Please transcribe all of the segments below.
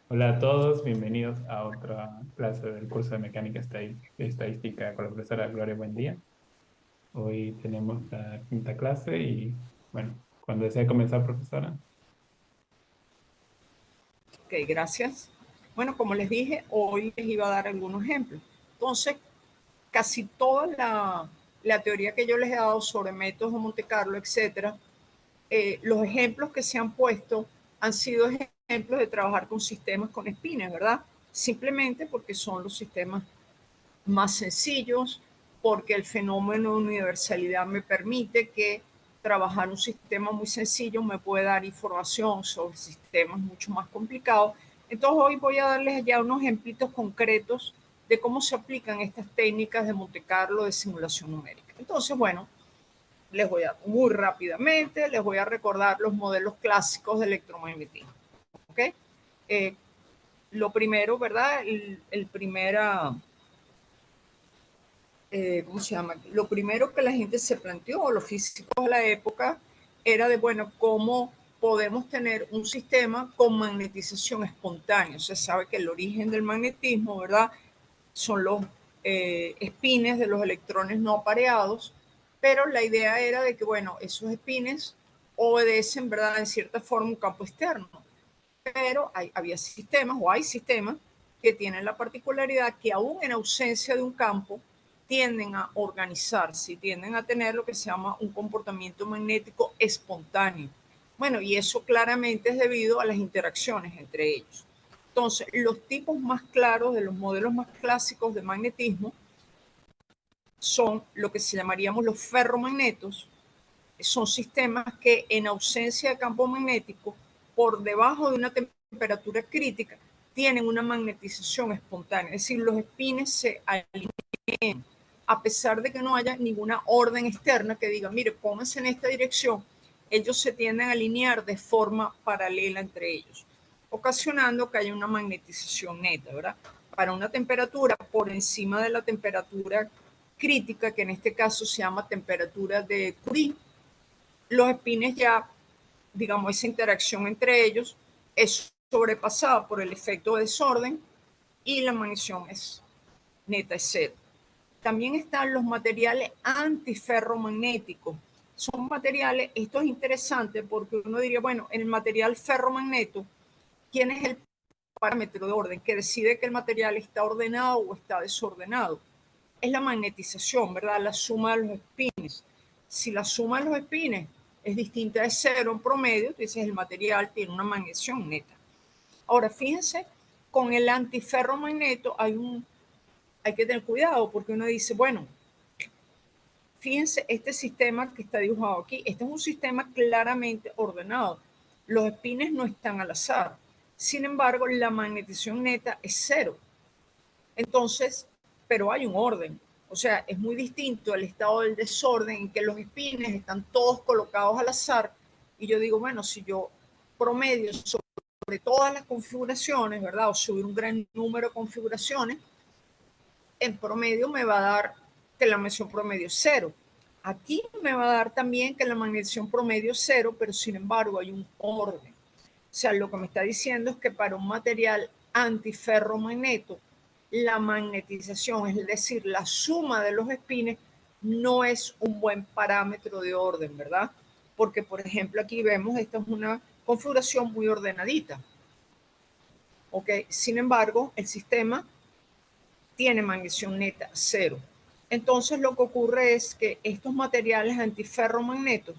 Hola a todos, bienvenidos a otra clase del curso de Mecánica Estadística con la profesora Gloria Buendía. Hoy tenemos la quinta clase y, bueno, cuando desee comenzar, profesora. Ok, gracias. Bueno, como les dije, hoy les iba a dar algunos ejemplos. Entonces, casi toda la teoría que yo les he dado sobre métodos de Monte Carlo, etcétera, los ejemplos que se han puesto han sido ejemplos de trabajar con sistemas con espines, ¿verdad? Simplemente porque son los sistemas más sencillos, porque el fenómeno de universalidad me permite que trabajar un sistema muy sencillo me puede dar información sobre sistemas mucho más complicados. Entonces hoy voy a darles ya unos ejemplitos concretos de cómo se aplican estas técnicas de Monte Carlo de simulación numérica. Entonces, bueno, les voy a muy rápidamente, les voy a recordar los modelos clásicos de electromagnetismo. ¿Ok? Eh, lo primero, ¿verdad? El primera ¿cómo se llama? Lo primero que la gente se planteó, los físicos de la época, era de, bueno, cómo podemos tener un sistema con magnetización espontánea. Se sabe que el origen del magnetismo, ¿verdad? Son los espines de los electrones no apareados, pero la idea era de que, bueno, esos espines obedecen, ¿verdad?, en cierta forma un campo externo. Pero había sistemas o hay sistemas que tienen la particularidad que aún en ausencia de un campo tienden a organizarse y tienden a tener lo que se llama un comportamiento magnético espontáneo. Bueno, y eso claramente es debido a las interacciones entre ellos. Entonces, los tipos más claros de los modelos más clásicos de magnetismo son lo que se llamaríamos los ferromagnetos. Son sistemas que en ausencia de campo magnético, por debajo de una temperatura crítica, tienen una magnetización espontánea. Es decir, los espines se alinean a pesar de que no haya ninguna orden externa que diga, mire, pónganse en esta dirección, ellos se tienden a alinear de forma paralela entre ellos, ocasionando que haya una magnetización neta, ¿verdad? Para una temperatura por encima de la temperatura crítica, que en este caso se llama temperatura de Curie, los espines ya, digamos, esa interacción entre ellos es sobrepasada por el efecto de desorden y la magnición es neta, es cero. También están los materiales antiferromagnéticos. Son materiales, esto es interesante porque uno diría, bueno, en el material ferromagneto, ¿quién es el parámetro de orden que decide que el material está ordenado o está desordenado? Es la magnetización, ¿verdad? La suma de los espines. Si la suma de los espines es distinta de cero en promedio, entonces el material tiene una magnetización neta. Ahora, fíjense, con el antiferromagneto hay que tener cuidado porque uno dice, bueno, fíjense, este sistema que está dibujado aquí, este es un sistema claramente ordenado. Los espines no están al azar. Sin embargo, la magnetización neta es cero. Entonces, pero hay un orden. O sea, es muy distinto el estado del desorden en que los espines están todos colocados al azar. Y yo digo, bueno, si yo promedio sobre todas las configuraciones, ¿verdad? O subir un gran número de configuraciones, en promedio me va a dar que la medición promedio es cero. Aquí me va a dar también que la magnetización promedio es cero, pero sin embargo hay un orden. O sea, lo que me está diciendo es que para un material antiferromagneto, la magnetización, es decir, la suma de los espines, no es un buen parámetro de orden, ¿verdad? Porque, por ejemplo, aquí vemos, esta es una configuración muy ordenadita. ¿Ok? Sin embargo, el sistema tiene magnesium neta cero. Entonces lo que ocurre es que estos materiales antiferromagnetos,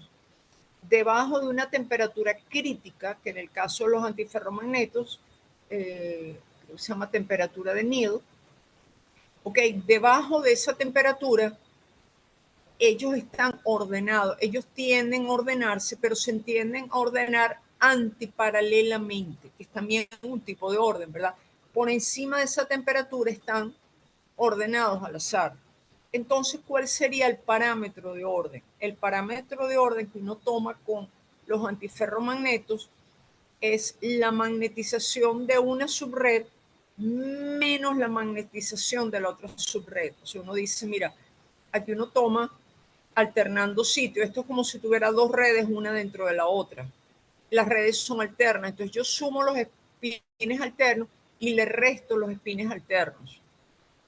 debajo de una temperatura crítica, que en el caso de los antiferromagnetos se llama temperatura de Neal, ok, debajo de esa temperatura ellos están ordenados, ellos tienden a ordenarse, pero se tienden a ordenar antiparalelamente, que es también un tipo de orden, ¿verdad? Por encima de esa temperatura están ordenados al azar. Entonces, ¿cuál sería el parámetro de orden? El parámetro de orden que uno toma con los antiferromagnetos es la magnetización de una subred menos la magnetización de la otra subred. O sea, uno dice, mira, aquí uno toma alternando sitios. Esto es como si tuviera dos redes, una dentro de la otra. Las redes son alternas. Entonces yo sumo espines alternos y le resto los espines alternos.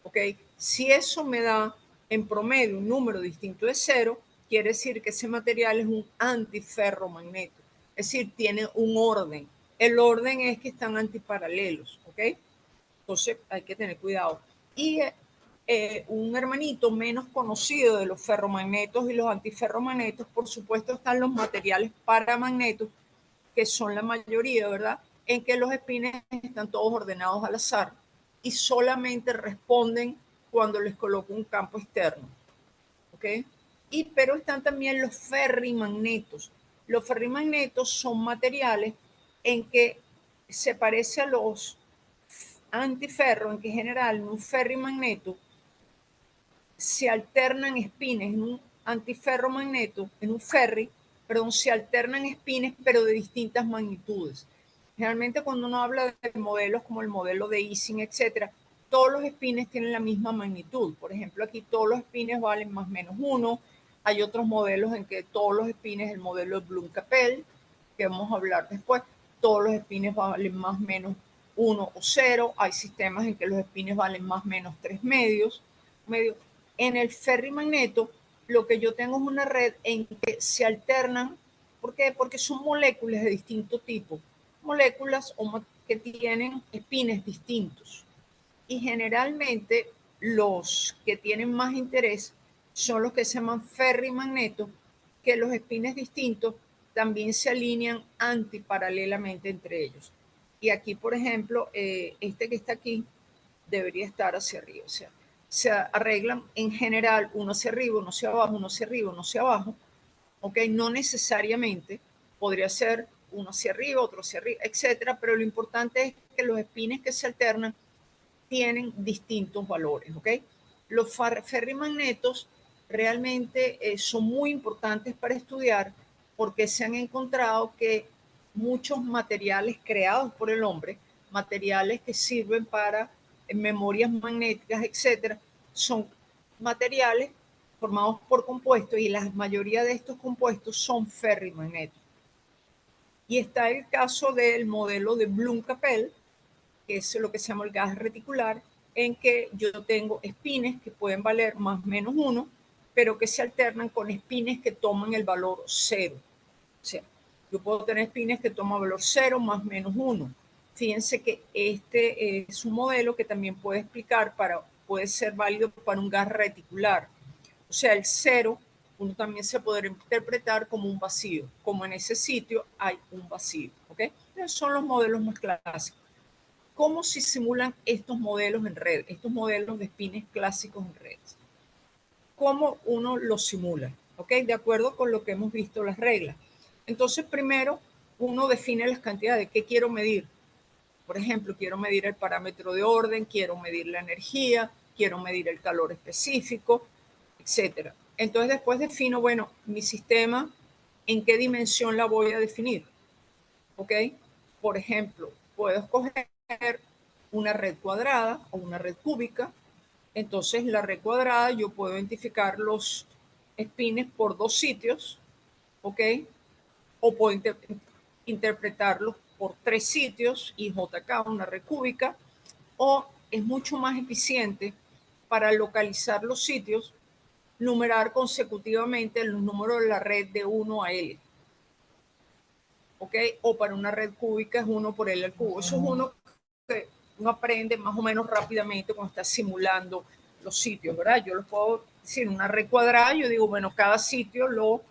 ¿Ok? Si eso me da en promedio un número distinto de 0, quiere decir que ese material es un antiferromagneto. Es decir, tiene un orden. El orden es que están antiparalelos. ¿Ok? Entonces hay que tener cuidado. Y un hermanito menos conocido de los ferromagnetos y los antiferromagnetos, por supuesto, están los materiales paramagnetos, que son la mayoría, ¿verdad? En que los espines están todos ordenados al azar y solamente responden cuando les coloco un campo externo. ¿Ok? Pero están también los ferrimagnetos. Los ferrimagnetos son materiales en que se parece a los antiferro, en que en general en un ferrimagneto se alternan espines, en un antiferromagneto, en un ferri, perdón, se alternan espines, pero de distintas magnitudes. Generalmente cuando uno habla de modelos como el modelo de Ising, etcétera, todos los espines tienen la misma magnitud. Por ejemplo, aquí todos los espines valen más o menos 1. Hay otros modelos en que todos los espines, el modelo de Bloom-Capell, que vamos a hablar después, todos los espines valen más o menos 1 o 0. Hay sistemas en que los espines valen más o menos 3 medios. En el ferrimagneto, lo que yo tengo es una red en que se alternan. ¿Por qué? Porque son moléculas de distinto tipo. Moléculas que tienen espines distintos. Y generalmente los que tienen más interés son los que se llaman ferrimagnetos, que los espines distintos también se alinean antiparalelamente entre ellos. Y aquí, por ejemplo, este que está aquí debería estar hacia arriba. O sea, se arreglan en general uno hacia arriba, uno hacia abajo, uno hacia arriba, uno hacia abajo. ¿Ok? No necesariamente podría ser uno hacia arriba, otro hacia arriba, etcétera, pero lo importante es que los espines que se alternan tienen distintos valores. ¿Ok? Los ferrimagnetos realmente son muy importantes para estudiar porque se han encontrado que muchos materiales creados por el hombre, materiales que sirven para memorias magnéticas, etcétera, son materiales formados por compuestos y la mayoría de estos compuestos son ferrimagnetos. Y está el caso del modelo de Bloom-Capell, que es lo que se llama el gas reticular, en que yo tengo espines que pueden valer más o menos 1, pero que se alternan con espines que toman el valor 0. O sea, yo puedo tener espines que toman valor 0 más o menos 1. Fíjense que este es un modelo que también puede ser válido para un gas reticular. O sea, el 0 uno también se podría interpretar como un vacío, como en ese sitio hay un vacío. ¿Ok? Esos son los modelos más clásicos. ¿Cómo se simulan estos modelos en red, estos modelos de espines clásicos en redes? ¿Cómo uno los simula? ¿Ok? De acuerdo con lo que hemos visto las reglas. Entonces, primero, uno define las cantidades. ¿Qué quiero medir? Por ejemplo, quiero medir el parámetro de orden, quiero medir la energía, quiero medir el calor específico, etcétera. Entonces, después defino, bueno, mi sistema, ¿en qué dimensión la voy a definir? ¿Ok? Por ejemplo, puedo escoger una red cuadrada o una red cúbica. Entonces, la red cuadrada yo puedo identificar los espines por 2 sitios, ¿ok? O puedo interpretarlos por 3 sitios, y JK, una red cúbica, o es mucho más eficiente para localizar los sitios, numerar consecutivamente los números de la red de 1 a L. ¿Ok? O para una red cúbica es 1 por L al cubo. Eso es uno que uno aprende más o menos rápidamente cuando está simulando los sitios, ¿verdad? Yo lo puedo decir, una red cuadrada, yo digo, bueno, cada sitio lo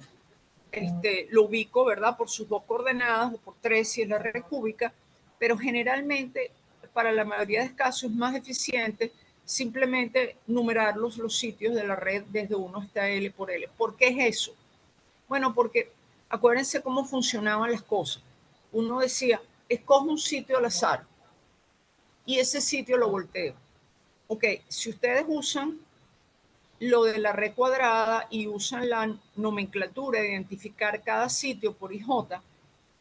ubico, ¿verdad? Por sus 2 coordenadas o por 3 si es la red cúbica, pero generalmente para la mayoría de casos es más eficiente simplemente numerar los sitios de la red desde 1 hasta L por L. ¿Por qué es eso? Bueno, porque acuérdense cómo funcionaban las cosas. Uno decía, escoge un sitio al azar y ese sitio lo volteo. Ok, si ustedes usan lo de la red cuadrada y usan la nomenclatura de identificar cada sitio por IJ,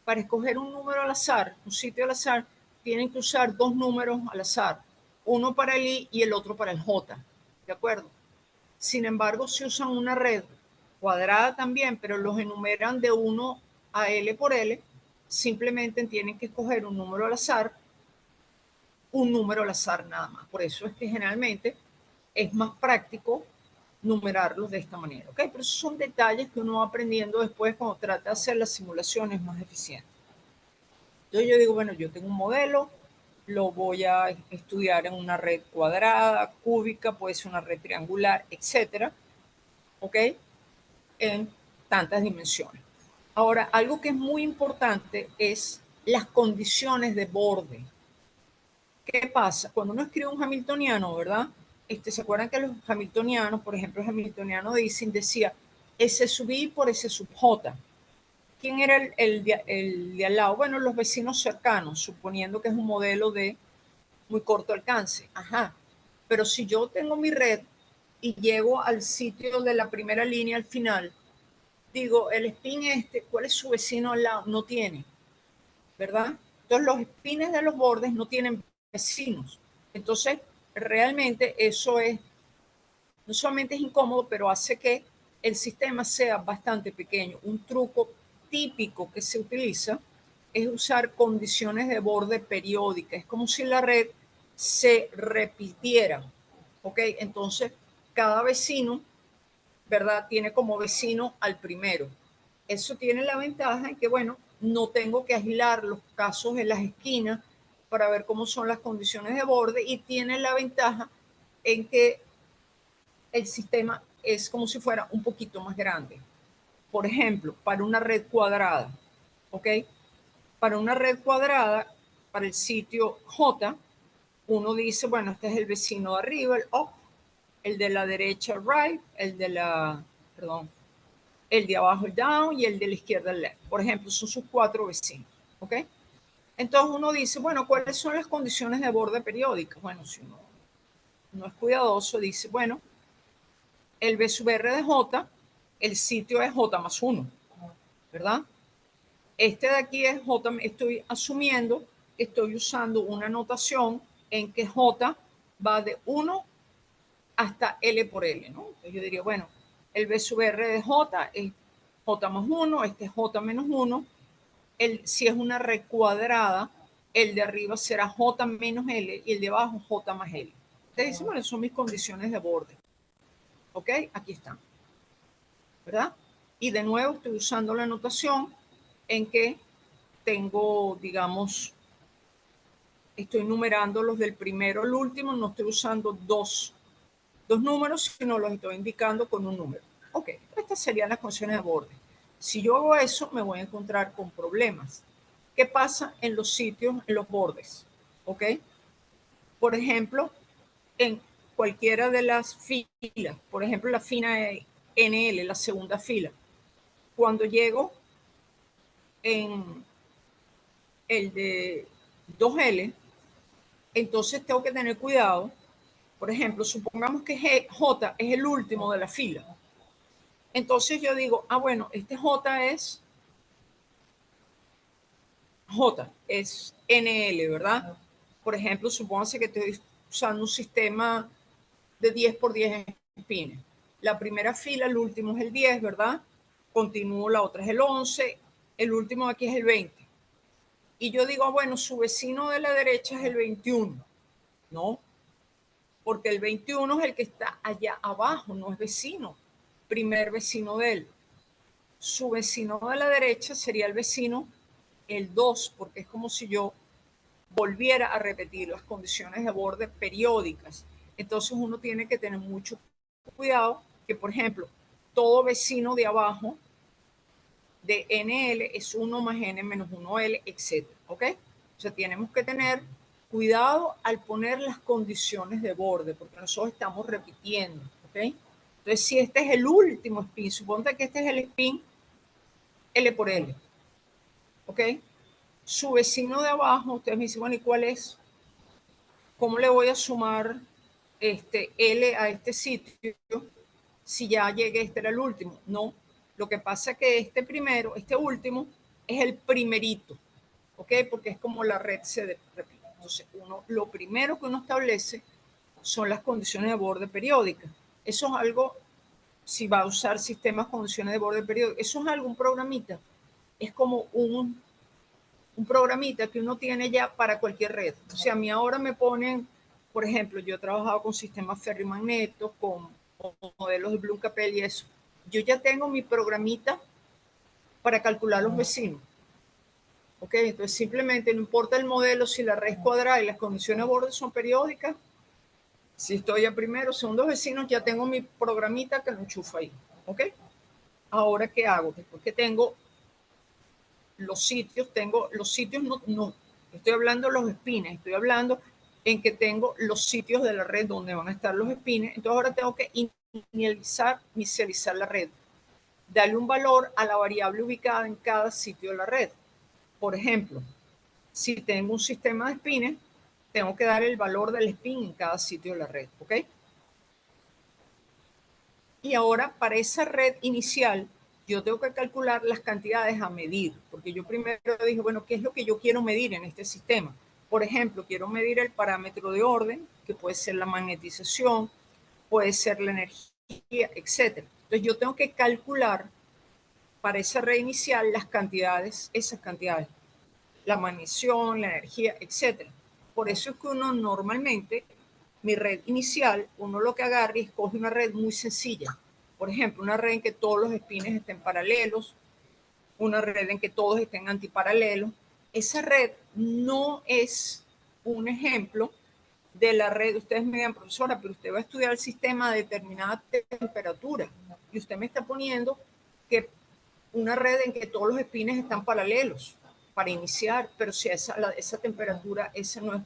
para escoger un número al azar, un sitio al azar, tienen que usar 2 números al azar, uno para el I y el otro para el J. ¿De acuerdo? Sin embargo, si usan una red cuadrada también, pero los enumeran de 1 a L por L, simplemente tienen que escoger un número al azar un número al azar nada más. Por eso es que generalmente es más práctico numerarlos de esta manera, ¿ok? Pero esos son detalles que uno va aprendiendo después cuando trata de hacer las simulaciones más eficientes. Entonces yo digo, bueno, yo tengo un modelo, lo voy a estudiar en una red cuadrada, cúbica, puede ser una red triangular, etcétera, ¿ok? En tantas dimensiones. Ahora, algo que es muy importante es las condiciones de borde. ¿Qué pasa? Cuando uno escribe un hamiltoniano, ¿verdad? ¿Se acuerdan que los hamiltonianos, por ejemplo, el hamiltoniano decía S sub I por S sub J? ¿Quién era el de al lado? Bueno, los vecinos cercanos, suponiendo que es un modelo de muy corto alcance. Ajá. Pero si yo tengo mi red y llego al sitio de la primera línea al final, digo, el spin ¿cuál es su vecino al lado? No tiene, ¿verdad? Entonces los spines de los bordes no tienen vecinos. Entonces, realmente eso es, no solamente es incómodo, pero hace que el sistema sea bastante pequeño. Un truco típico que se utiliza es usar condiciones de borde periódicas. Es como si la red se repitiera, ¿ok? Entonces, cada vecino, ¿verdad? Tiene como vecino al primero. Eso tiene la ventaja en que, bueno, no tengo que aislar los casos en las esquinas para ver cómo son las condiciones de borde, y tiene la ventaja en que el sistema es como si fuera un poquito más grande. Por ejemplo, para una red cuadrada, ¿ok? Para una red cuadrada, para el sitio J, uno dice, bueno, este es el vecino de arriba, el up, el de la derecha, right, perdón, el de abajo, el down, y el de la izquierda, el left. Por ejemplo, son sus 4 vecinos, ¿ok? Entonces uno dice, bueno, ¿cuáles son las condiciones de borde periódicas? Bueno, si uno es cuidadoso, dice, bueno, el B sub R de J, el sitio es J más 1, ¿verdad? Este de aquí es J, estoy asumiendo que estoy usando una notación en que J va de 1 hasta L por L, ¿no? Entonces yo diría, bueno, el B sub R de J es J más 1, este es J menos 1. Si es una red cuadrada, el de arriba será J menos L y el de abajo J más L. Ustedes dicen, bueno, son mis condiciones de borde. ¿Ok? Aquí están. ¿Verdad? Y de nuevo estoy usando la notación en que tengo, digamos, estoy numerando los del primero al último, no estoy usando dos números, sino los estoy indicando con un número. Ok, estas serían las condiciones de borde. Si yo hago eso, me voy a encontrar con problemas. ¿Qué pasa en los sitios, en los bordes? Ok, por ejemplo, en cualquiera de las filas, por ejemplo, la fila NL, la segunda fila, cuando llego en el de 2L, entonces tengo que tener cuidado. Por ejemplo, supongamos que J es el último de la fila. Entonces yo digo, bueno, este J es NL, ¿verdad? Por ejemplo, supóngase que estoy usando un sistema de 10 por 10 espines. La primera fila, el último es el 10, ¿verdad? Continúo, la otra es el 11, el último aquí es el 20. Y yo digo, bueno, su vecino de la derecha es el 21. No, porque el 21 es el que está allá abajo, no es vecino, primer vecino de él. Su vecino de la derecha sería el vecino el 2, porque es como si yo volviera a repetir las condiciones de borde periódicas. Entonces uno tiene que tener mucho cuidado que, por ejemplo, todo vecino de abajo de NL es 1 más N menos 1L, etc. ¿Ok? O sea, tenemos que tener cuidado al poner las condiciones de borde, porque nosotros estamos repitiendo. ¿Ok? Entonces, si este es el último spin, suponte que este es el spin L por L. ¿Ok? Su vecino de abajo, ustedes me dicen, bueno, ¿y cuál es? ¿Cómo le voy a sumar L a este sitio si ya llegué, este era el último? No, lo que pasa es que este primero, este último, es el primerito, ¿ok? Porque es como la red se repite. Entonces, lo primero que uno establece son las condiciones de borde periódicas. Eso es algo, si va a usar sistemas condiciones de borde periódicas, eso es algún programita. Es como un programita que uno tiene ya para cualquier red. O sea, a mí ahora me ponen, por ejemplo, yo he trabajado con sistemas ferrimagnetos, con modelos de Bloom Capel y eso. Yo ya tengo mi programita para calcular los vecinos. ¿Ok? Entonces simplemente no importa el modelo, si la red es cuadrada y las condiciones de borde son periódicas, si estoy a primero, segundo vecinos, ya tengo mi programita que lo enchufo ahí. ¿Ok? Ahora, ¿qué hago? Después que tengo los sitios, no estoy hablando de los espines, estoy hablando en que tengo los sitios de la red donde van a estar los espines. Entonces ahora tengo que inicializar la red, darle un valor a la variable ubicada en cada sitio de la red. Por ejemplo, si tengo un sistema de espines, tengo que dar el valor del spin en cada sitio de la red, ¿ok? Y ahora para esa red inicial, yo tengo que calcular las cantidades a medir, porque yo primero dije, bueno, ¿qué es lo que yo quiero medir en este sistema? Por ejemplo, quiero medir el parámetro de orden, que puede ser la magnetización, puede ser la energía, etc. Entonces yo tengo que calcular para esa red inicial las cantidades, esas cantidades, la magnición, la energía, etc. Por eso es que uno normalmente, mi red inicial, uno lo que agarra y escoge una red muy sencilla. Por ejemplo, una red en que todos los espines estén paralelos, una red en que todos estén antiparalelos. Esa red no es un ejemplo de la red. Ustedes me digan, profesora, pero usted va a estudiar el sistema a determinada temperatura y usted me está poniendo que una red en que todos los espines están paralelos para iniciar, pero si esa temperatura, ese no es,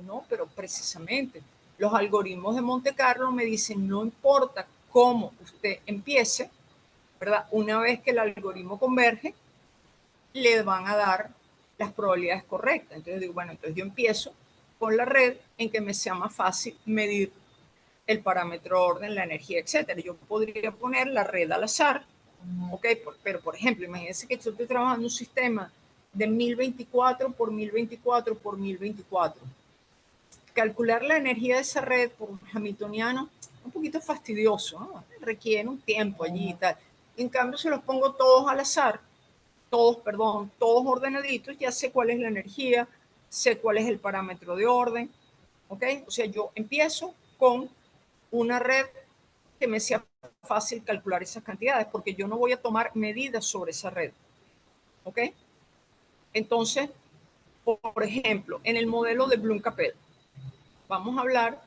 no, pero precisamente los algoritmos de Monte Carlo me dicen, no importa cómo usted empiece, ¿verdad? Una vez que el algoritmo converge, le van a dar las probabilidades correctas. Entonces digo, bueno, entonces yo empiezo con la red en que me sea más fácil medir el parámetro orden, la energía, etcétera. Yo podría poner la red al azar, ¿ok? Pero, por ejemplo, imagínense que yo estoy trabajando en un sistema de 1024 por 1024 por 1024. Calcular la energía de esa red por hamiltoniano es un poquito fastidioso, ¿no? Requiere un tiempo allí y tal. En cambio, si los pongo todos al azar, todos ordenaditos, ya sé cuál es la energía, sé cuál es el parámetro de orden, ¿ok? O sea, yo empiezo con una red que me sea fácil calcular esas cantidades, porque yo no voy a tomar medidas sobre esa red, ¿ok? Entonces, por ejemplo, en el modelo de Bloom Capel, vamos a hablar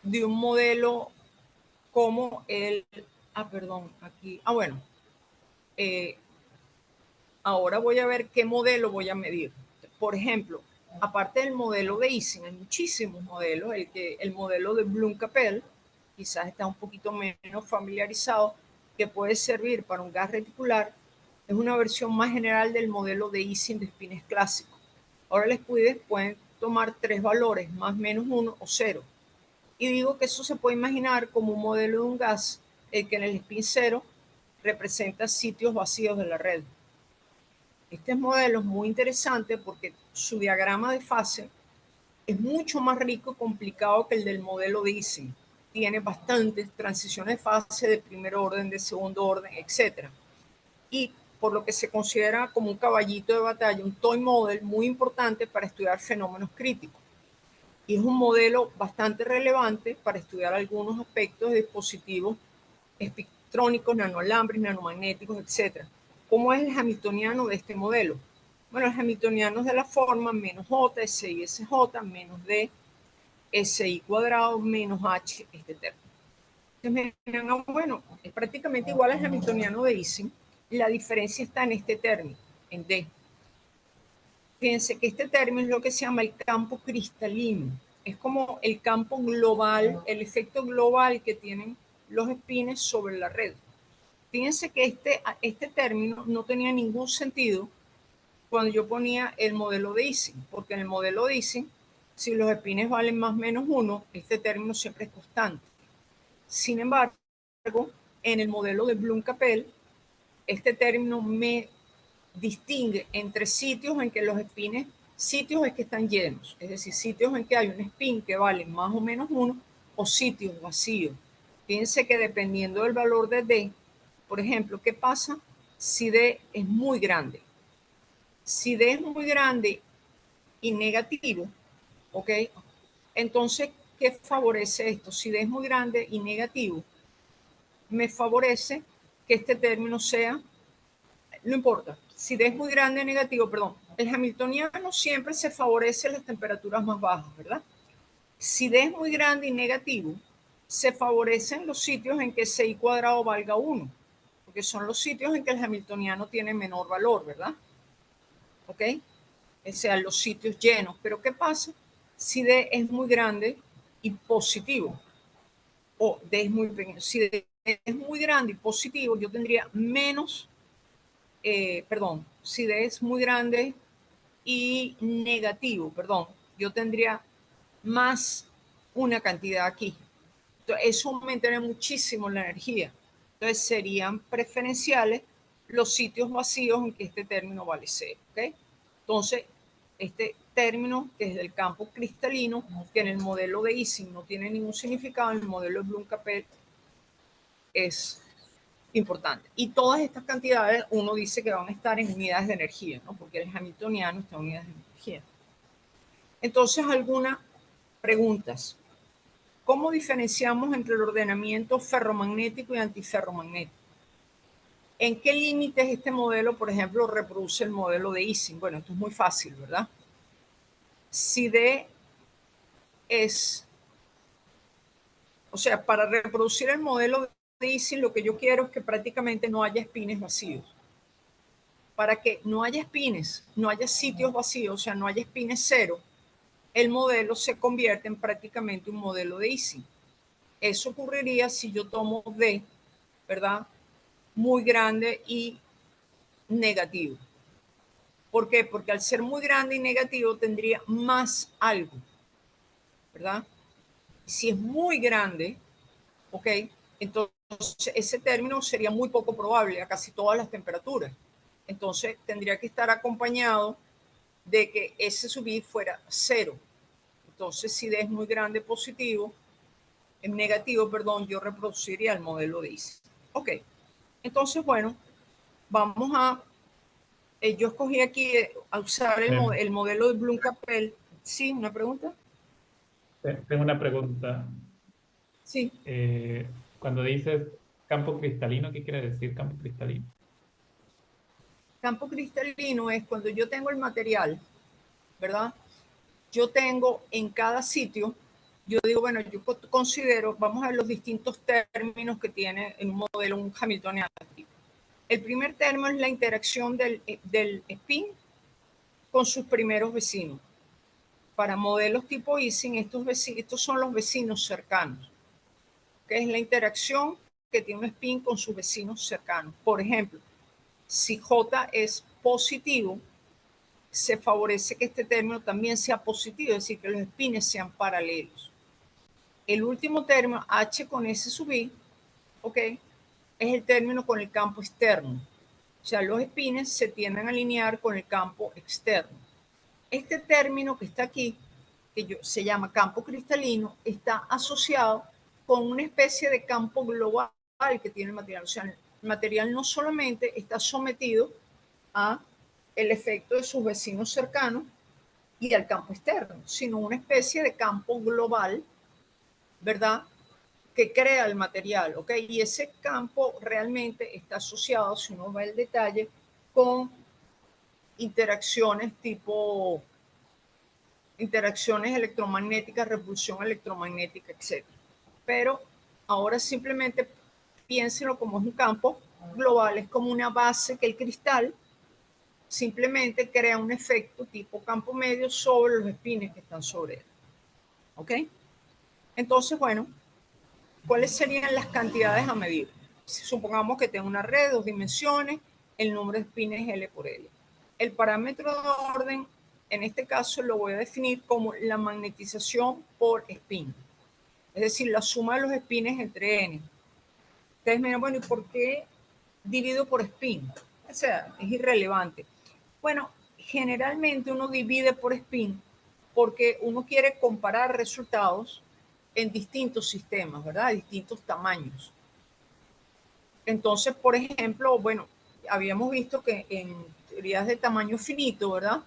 de un modelo como bueno, eh, ahora voy a ver qué modelo voy a medir. Por ejemplo, aparte del modelo de Ising, hay muchísimos modelos. El modelo de Bloom Capel, quizás está un poquito menos familiarizado, que puede servir para un gas reticular, es una versión más general del modelo de Ising de espines clásico. Ahora les pueden tomar tres valores, más, menos, 1 o 0. Y digo que eso se puede imaginar como un modelo de un gas, que en el spin 0 representa sitios vacíos de la red. Este modelo es muy interesante porque su diagrama de fase es mucho más rico y complicado que el del modelo de Ising. Tiene bastantes transiciones de fase de primer orden, de segundo orden, etc. Y por lo que se considera como un caballito de batalla, un toy model muy importante para estudiar fenómenos críticos. Y es un modelo bastante relevante para estudiar algunos aspectos de dispositivos espectrónicos, nanoalambres, nanomagnéticos, etc. ¿Cómo es el hamiltoniano de este modelo? Bueno, el hamiltoniano es de la forma menos J, SI, SJ, menos D, SI cuadrado, menos H, este término. Entonces, bueno, es prácticamente igual al hamiltoniano de Ising. La diferencia está en este término, en D. Fíjense que este término es lo que se llama el campo cristalino. Es como el campo global, el efecto global que tienen los espines sobre la red. Fíjense que este término no tenía ningún sentido cuando yo ponía el modelo de Ising, porque en el modelo de Ising, si los espines valen más o menos 1, este término siempre es constante. Sin embargo, en el modelo de Bloom Capel, este término me distingue entre sitios en que los espines, sitios es que están llenos, es decir, sitios en que hay un spin que vale más o menos 1 o sitios vacíos. Fíjense que dependiendo del valor de D, por ejemplo, ¿qué pasa si D es muy grande? Si D es muy grande y negativo, ¿ok? Entonces, ¿qué favorece esto? Si D es muy grande y negativo, me favorece que este término sea, no importa, si D es muy grande o negativo, perdón, el hamiltoniano siempre se favorece las temperaturas más bajas, ¿verdad? Si D es muy grande y negativo, se favorecen los sitios en que CI cuadrado valga 1, porque son los sitios en que el hamiltoniano tiene menor valor, ¿verdad? ¿Ok? O sea, los sitios llenos. Pero ¿qué pasa si D es muy grande y positivo? O D es muy pequeño. Si D es muy grande y positivo, yo tendría menos, perdón, si D es muy grande y negativo, perdón, yo tendría más una cantidad aquí. Entonces, eso aumentaría muchísimo la energía. Entonces, serían preferenciales los sitios vacíos en que este término vale 0. ¿Okay? Entonces, este término, que es del campo cristalino, que en el modelo de Ising no tiene ningún significado, en el modelo de Bloom-Capet es importante. Y todas estas cantidades uno dice que van a estar en unidades de energía, ¿no? Porque el hamiltoniano está en unidades de energía. Entonces, algunas preguntas. ¿Cómo diferenciamos entre el ordenamiento ferromagnético y antiferromagnético? ¿En qué límites este modelo, por ejemplo, reproduce el modelo de Ising? Bueno, esto es muy fácil, ¿verdad? Si D es, o sea, para reproducir el modelo de Ising, lo que yo quiero es que prácticamente no haya espines vacíos. Para que no haya espines, no haya sitios vacíos, o sea, no haya espines cero, el modelo se convierte en prácticamente un modelo de Ising. Eso ocurriría si yo tomo D, ¿verdad? Muy grande y negativo. ¿Por qué? Porque al ser muy grande y negativo tendría más algo, ¿verdad? Si es muy grande, ¿ok? Entonces ese término sería muy poco probable a casi todas las temperaturas. Entonces tendría que estar acompañado de que ese subir fuera cero. Entonces si D es muy grande positivo, en negativo, perdón, yo reproduciría el modelo de Ising. Ok, entonces bueno, vamos a yo escogí aquí a usar el modelo de Bloom-Capel. Sí, una pregunta. Tengo una pregunta. Sí, Cuando dices campo cristalino, ¿qué quiere decir campo cristalino? campo cristalino es cuando yo tengo el material, ¿verdad? Yo tengo en cada sitio, yo digo, bueno, yo considero, vamos a ver los distintos términos que tiene en un modelo, un hamiltoniano. El primer término es la interacción del spin con sus primeros vecinos. Para modelos tipo Ising, estos son los vecinos cercanos, que es la interacción que tiene un spin con sus vecinos cercanos. Por ejemplo, si J es positivo, se favorece que este término también sea positivo, es decir, que los spines sean paralelos. El último término, H con S sub I, ¿ok? Es el término con el campo externo. O sea, los spines se tienden a alinear con el campo externo. Este término que está aquí, se llama campo cristalino, está asociado con una especie de campo global que tiene el material. O sea, el material no solamente está sometido a el efecto de sus vecinos cercanos y al campo externo, sino una especie de campo global, ¿verdad? Que crea el material, ¿ok? Y ese campo realmente está asociado, si uno va al detalle, con interacciones tipo interacciones electromagnéticas, repulsión electromagnética, etc. Pero ahora simplemente piénselo como es un campo global, es como una base que el cristal simplemente crea un efecto tipo campo medio sobre los espines que están sobre él. ¿Ok? Entonces, bueno, ¿cuáles serían las cantidades a medir? Si supongamos que tengo una red, dos dimensiones, el número de espines es L por L. El parámetro de orden, en este caso, lo voy a definir como la magnetización por spin, es decir, la suma de los espines entre N. Ustedes me dirán, bueno, ¿y por qué divido por spin? O sea, es irrelevante. Bueno, generalmente uno divide por spin porque uno quiere comparar resultados en distintos sistemas, ¿verdad? Distintos tamaños. Entonces, por ejemplo, bueno, habíamos visto que teorías de tamaño finito, ¿verdad?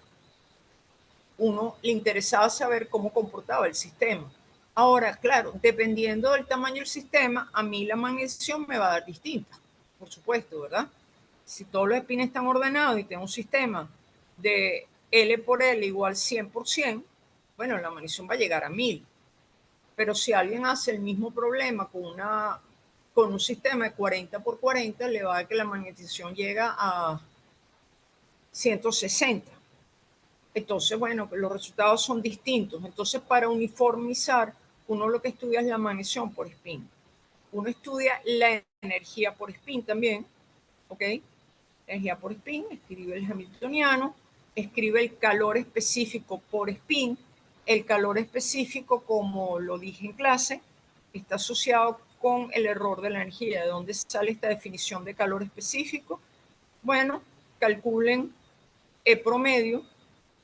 Uno le interesaba saber cómo comportaba el sistema. Ahora, claro, dependiendo del tamaño del sistema, a mí la magnificación me va a dar distinta, por supuesto, ¿verdad? Si todos los espines están ordenados y tengo un sistema de L por L igual 100%, bueno, la magnificación va a llegar a 1000. Pero si alguien hace el mismo problema con un sistema de 40 por 40, le va a dar que la magnetización llega a 160. Entonces, bueno, los resultados son distintos. Entonces, para uniformizar, uno lo que estudia es la magnificación por spin. Uno estudia la energía por spin también, ¿ok? Energía por spin, escribe el hamiltoniano, escribe el calor específico por spin. El calor específico, como lo dije en clase, está asociado con el error de la energía. ¿De dónde sale esta definición de calor específico? Bueno, calculen E promedio,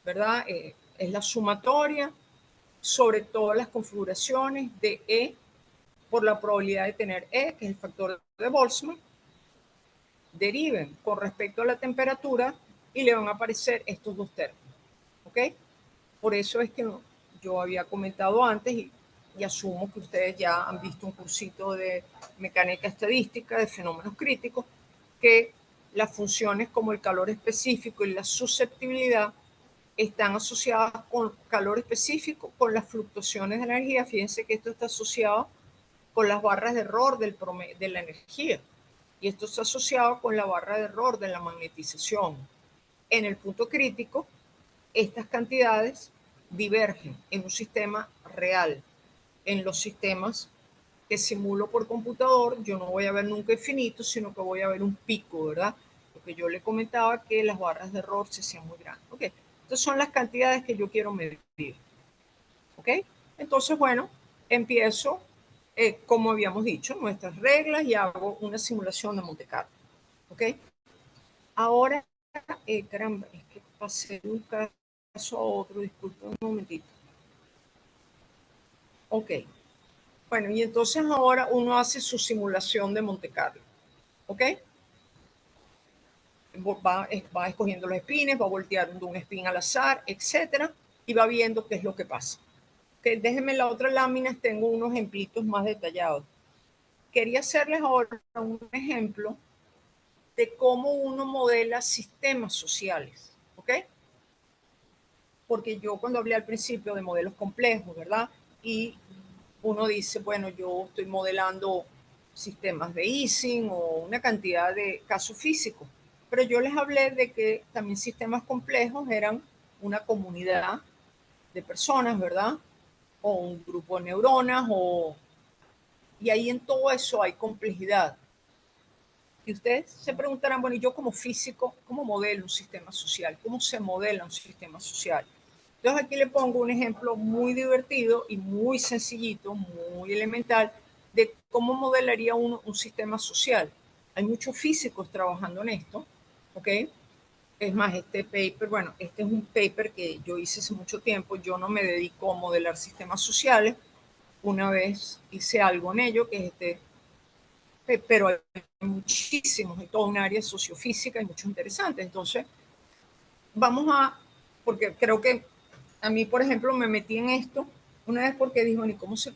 ¿verdad? Es la sumatoria sobre todas las configuraciones de E por la probabilidad de tener E, que es el factor de Boltzmann. Deriven con respecto a la temperatura y le van a aparecer estos dos términos, ¿ok? Por eso es que yo había comentado antes y asumo que ustedes ya han visto un cursito de mecánica estadística de fenómenos críticos, que las funciones como el calor específico y la susceptibilidad están asociadas con calor específico, con las fluctuaciones de energía. Fíjense que esto está asociado con las barras de error de la energía. Y esto está asociado con la barra de error de la magnetización. En el punto crítico, estas cantidades divergen en un sistema real. En los sistemas que simulo por computador, yo no voy a ver nunca infinito, sino que voy a ver un pico, ¿verdad? Porque yo le comentaba que las barras de error se hacían muy grandes. ¿Ok? Estas son las cantidades que yo quiero medir. ¿Ok? Entonces, bueno, empiezo, como habíamos dicho, nuestras reglas y hago una simulación de Monte Carlo. ¿Ok? Ahora, caramba, es que pasé de un caso a otro, disculpen un momentito. Ok. Bueno, y entonces ahora uno hace su simulación de Monte Carlo. ¿Ok? Va escogiendo los espines, va volteando un espín al azar, etcétera, y va viendo qué es lo que pasa. Okay, déjenme la otra lámina, tengo unos ejemplitos más detallados. Quería hacerles ahora un ejemplo de cómo uno modela sistemas sociales, ¿ok? Porque yo cuando hablé al principio de modelos complejos, ¿verdad? Y uno dice, bueno, yo estoy modelando sistemas de Ising o una cantidad de casos físicos, pero yo les hablé de que también sistemas complejos eran una comunidad de personas, ¿verdad? O un grupo de neuronas, y ahí en todo eso hay complejidad. Y ustedes se preguntarán, bueno, y yo como físico, ¿cómo modelo un sistema social? ¿Cómo se modela un sistema social? Entonces aquí le pongo un ejemplo muy divertido y muy sencillito, muy elemental, de cómo modelaría uno un sistema social. Hay muchos físicos trabajando en esto, ¿ok? Es más, este paper, bueno, este es un paper que yo hice hace mucho tiempo, yo no me dedico a modelar sistemas sociales, una vez hice algo en ello, que es pero hay muchísimos, hay toda un área sociofísica y mucho interesante. Entonces, vamos a, porque creo que a mí, por ejemplo, me metí en esto una vez porque dijo, ¿y cómo se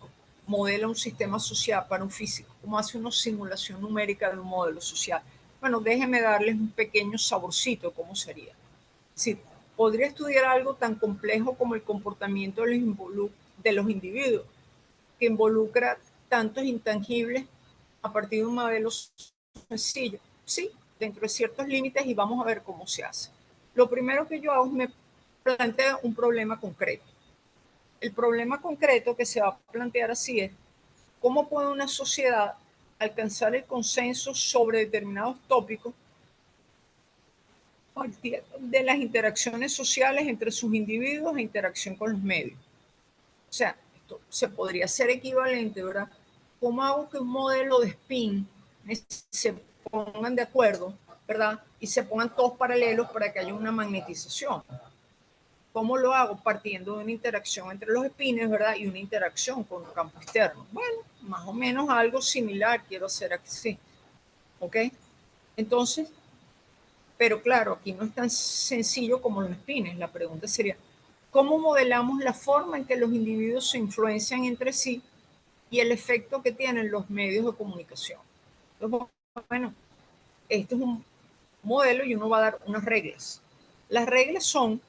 modela un sistema social para un físico? ¿Cómo hace una simulación numérica de un modelo social? Bueno, déjenme darles un pequeño saborcito de cómo sería. Sí, podría estudiar algo tan complejo como el comportamiento de los individuos, que involucra tantos intangibles a partir de un modelo sencillo. Sí, dentro de ciertos límites, y vamos a ver cómo se hace. Lo primero que yo hago es me planteo un problema concreto. El problema concreto que se va a plantear así es, ¿cómo puede una sociedad alcanzar el consenso sobre determinados tópicos de las interacciones sociales entre sus individuos e interacción con los medios? O sea, esto se podría ser equivalente, ¿verdad? ¿Cómo hago que un modelo de spin se pongan de acuerdo, ¿verdad? Y se pongan todos paralelos para que haya una magnetización. ¿Cómo lo hago? Partiendo de una interacción entre los espines, ¿verdad? Y una interacción con un campo externo. Bueno, más o menos algo similar quiero hacer aquí, ¿ok? Entonces, Pero claro, aquí no es tan sencillo como los spins. La pregunta sería, ¿cómo modelamos la forma en que los individuos se influencian entre sí y el efecto que tienen los medios de comunicación? Entonces, bueno, este es un modelo y uno va a dar unas reglas. Las reglas son,